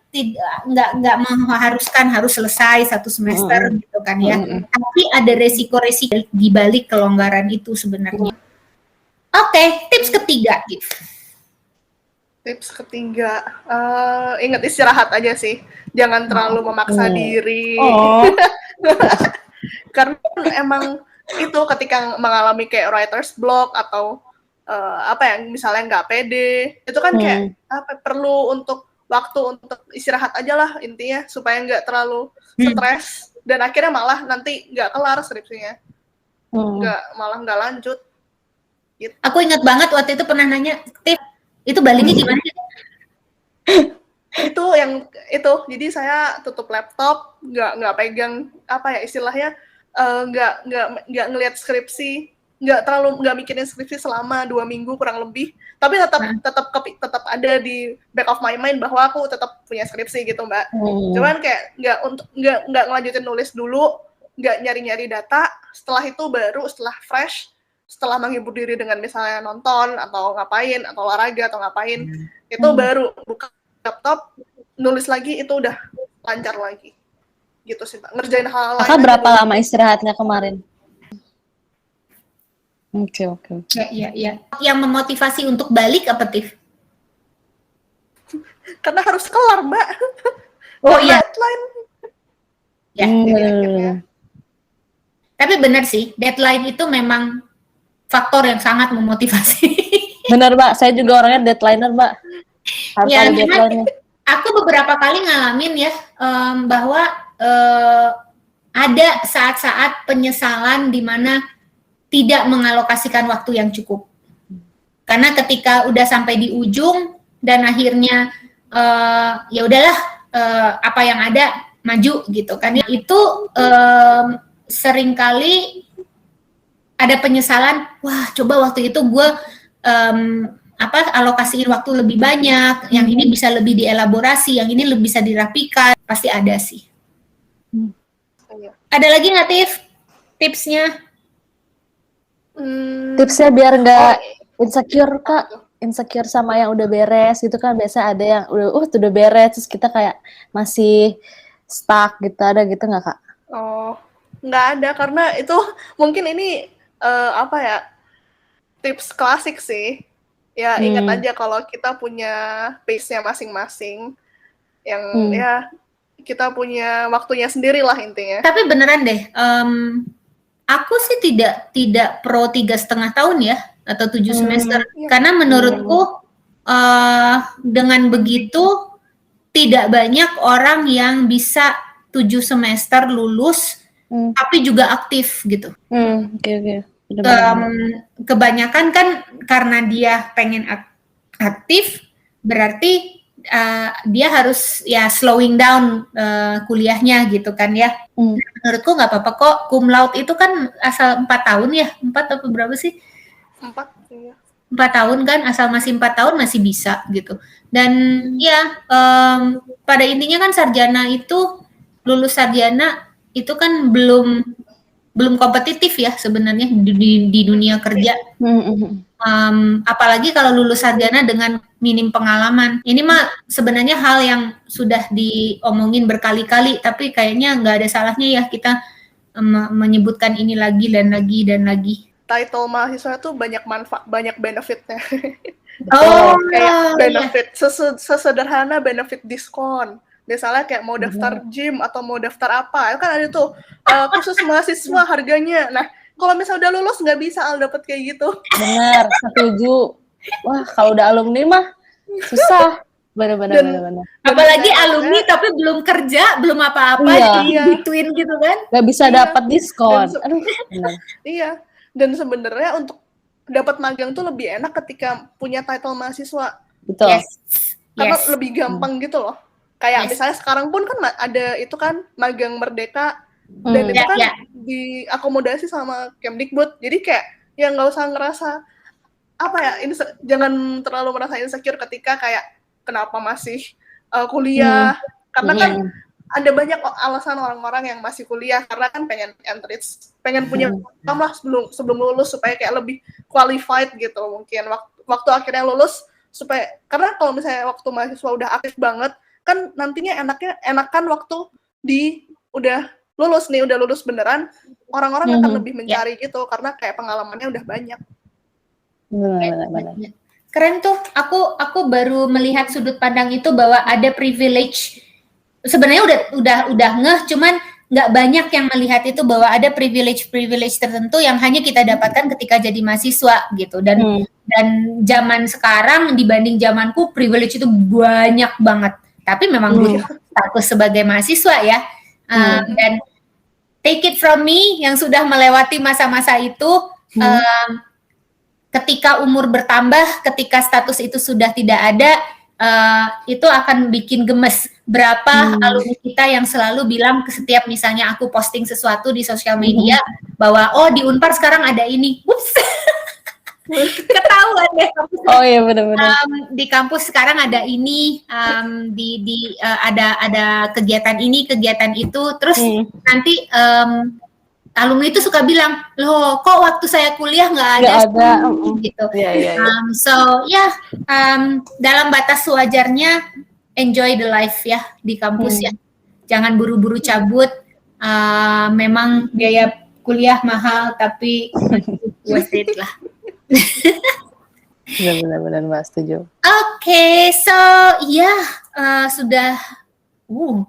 Speaker 1: nggak mengharuskan harus selesai 1 semester gitu kan ya. Tapi ada resiko-resiko di balik kelonggaran itu sebenarnya. Oke, tips ketiga,
Speaker 3: Tips ketiga, ingat istirahat aja sih. Jangan terlalu memaksa diri. Karena emang itu ketika mengalami kayak writer's block atau misalnya nggak pede, itu kan kayak perlu waktu untuk istirahat aja lah intinya, supaya nggak terlalu stres dan akhirnya malah nanti nggak kelar skripsinya, malah nggak lanjut. Gitu.
Speaker 1: Aku ingat banget waktu itu pernah nanya, Tiff, itu baliknya gimana?
Speaker 3: Jadi saya tutup laptop, nggak pegang istilahnya, nggak ngelihat skripsi, nggak mikirin skripsi selama 2 minggu kurang lebih, tapi tetap ada di back of my mind bahwa aku tetap punya skripsi gitu Mbak. Cuman kayak nggak ngelanjutin nulis dulu, nggak nyari data, setelah itu baru setelah fresh, setelah menghibur diri dengan misalnya nonton atau ngapain atau olahraga atau ngapain, itu baru buka laptop nulis lagi, itu udah lancar lagi gitu sih Mbak. Ngerjain hal lain
Speaker 2: Kakak
Speaker 3: aja
Speaker 2: berapa
Speaker 3: dulu.
Speaker 2: lama istirahatnya kemarin? Oke.
Speaker 1: Ya. Yang memotivasi untuk balik apa, Tif?
Speaker 3: Karena harus kelar Mbak.
Speaker 1: Oh iya.
Speaker 3: Deadline.
Speaker 1: Ya.
Speaker 3: Jadi akhirnya.
Speaker 1: Tapi benar sih, deadline itu memang faktor yang sangat memotivasi.
Speaker 2: Bener Mbak, saya juga orangnya deadlineer Mbak. Harus
Speaker 1: Ya,
Speaker 2: ada
Speaker 1: memang
Speaker 2: deadline-nya.
Speaker 1: aku beberapa kali ngalamin ya, bahwa ada saat-saat penyesalan di mana tidak mengalokasikan waktu yang cukup. Karena ketika udah sampai di ujung dan akhirnya ya udahlah, apa yang ada maju gitu kan. Itu seringkali ada penyesalan, wah coba waktu itu gue alokasiin waktu lebih banyak, yang ini bisa lebih dielaborasi, yang ini lebih bisa dirapikan, pasti ada sih. Ada lagi nggak tipsnya?
Speaker 2: Tipsnya biar nggak insecure Kak, insecure sama yang udah beres gitu kan, biasa ada yang udah beres terus kita kayak masih stuck gitu, ada gitu nggak Kak?
Speaker 3: Oh, nggak ada karena itu mungkin ini tips klasik sih. Ya ingat aja kalau kita punya pace-nya masing-masing, yang ya kita punya waktunya sendiri lah intinya.
Speaker 1: Tapi beneran deh, aku sih tidak pro 3,5 tahun ya atau 7 semester, karena menurutku dengan begitu tidak banyak orang yang bisa 7 semester lulus tapi juga aktif gitu.
Speaker 2: Oke.
Speaker 1: Kebanyakan kan karena dia pengen aktif, berarti dia harus ya slowing down kuliahnya gitu kan ya. Menurutku nggak apa-apa kok. Cum laude itu kan asal 4 tahun ya, 4 atau berapa sih? 4 tahun kan, asal masih 4 tahun masih bisa gitu. Dan ya pada intinya kan sarjana itu, lulus sarjana itu kan belum kompetitif ya sebenarnya di dunia kerja. Apalagi kalau lulus sarjana dengan minim pengalaman. Ini mah sebenarnya hal yang sudah diomongin berkali-kali, tapi kayaknya nggak ada salahnya ya kita menyebutkan ini lagi dan lagi.
Speaker 3: Title mahasiswa tuh banyak manfaat, banyak benefitnya.
Speaker 1: Kayak
Speaker 3: benefit sesederhana benefit diskon. Misalnya kayak mau daftar gym atau mau daftar apa, kan ada tuh khusus mahasiswa harganya. Nah, kalau misalnya udah lulus nggak bisa dapat kayak gitu.
Speaker 2: Benar, setuju. Wah, kalau udah alumni mah susah. Benar.
Speaker 1: Apalagi alumni tapi belum kerja, belum apa-apa, gituin gitu kan?
Speaker 2: Nggak bisa dapat diskon. Benar.
Speaker 3: Iya. Dan sebenarnya untuk dapat magang tuh lebih enak ketika punya title mahasiswa.
Speaker 2: Betul.
Speaker 3: Karena lebih gampang gitu loh. Kayak misalnya sekarang pun kan ada itu kan magang merdeka, dan itu kan diakomodasi sama Kemdikbud. Jadi kayak ya nggak usah ngerasa jangan terlalu merasa insecure ketika kayak kenapa masih kuliah. Karena kan ada banyak alasan orang-orang yang masih kuliah karena kan pengen punya lah sebelum lulus supaya kayak lebih qualified gitu mungkin waktu akhirnya lulus, supaya karena kalau misalnya waktu mahasiswa udah aktif banget kan nantinya enakan waktu udah lulus beneran, orang-orang akan lebih mencari gitu karena kayak pengalamannya udah banyak.
Speaker 2: Benar.
Speaker 1: Keren tuh. Aku baru melihat sudut pandang itu bahwa ada privilege. Sebenarnya udah ngeh, cuman nggak banyak yang melihat itu bahwa ada privilege tertentu yang hanya kita dapatkan ketika jadi mahasiswa gitu. Dan zaman sekarang dibanding zamanku privilege itu banyak banget. Tapi memang butuh status sebagai mahasiswa ya. Dan take it from me yang sudah melewati masa-masa itu, ketika umur bertambah, ketika status itu sudah tidak ada, itu akan bikin gemes. Berapa alumni kita yang selalu bilang setiap misalnya aku posting sesuatu di sosial media bahwa di Unpar sekarang ada ini. Ups. Ketahuan deh.
Speaker 2: Oh iya benar-benar.
Speaker 1: Di kampus sekarang ada ini, ada kegiatan ini, kegiatan itu, terus nanti alumni itu suka bilang, loh kok waktu saya kuliah nggak ada gitu. So dalam batas wajarnya enjoy the life ya di kampus ya. jangan buru-buru cabut. Memang biaya kuliah mahal, tapi worth it lah.
Speaker 2: Benar-benar Mbak, setuju.
Speaker 1: Oke, so sudah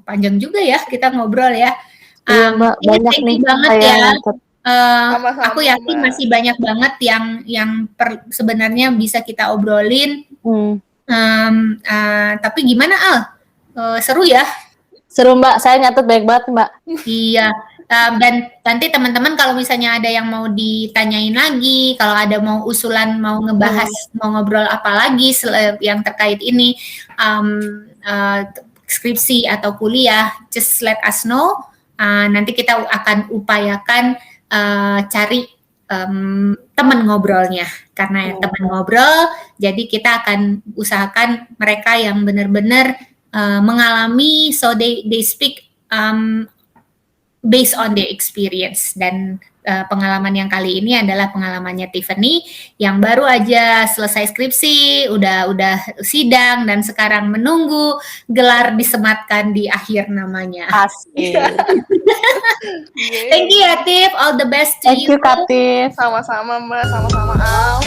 Speaker 1: panjang juga ya kita ngobrol ya.
Speaker 2: Iya Mbak, banyak nih
Speaker 1: banget
Speaker 2: saya
Speaker 1: ya.
Speaker 2: nyatet.
Speaker 1: Aku yakin masih banyak banget yang sebenarnya bisa kita obrolin. Tapi gimana Al? Seru ya?
Speaker 2: Seru Mbak, saya nyatet baik banget Mbak.
Speaker 1: Iya. Dan nanti teman-teman kalau misalnya ada yang mau ditanyain lagi, kalau ada mau usulan, mau ngebahas, mau ngobrol apa lagi yang terkait ini, skripsi atau kuliah, just let us know. Nanti kita akan upayakan cari teman ngobrolnya, karena teman ngobrol, jadi kita akan usahakan mereka yang benar-benar mengalami, so they speak based on their experience. Dan pengalaman yang kali ini adalah pengalamannya Tiffany yang baru aja selesai skripsi, udah sidang dan sekarang menunggu gelar disematkan di akhir namanya.
Speaker 2: Asik.
Speaker 1: Thank you ya Tiff, all the best to you.
Speaker 2: Thank you Kak Tiff.
Speaker 3: Sama-sama Mbak, sama-sama Al.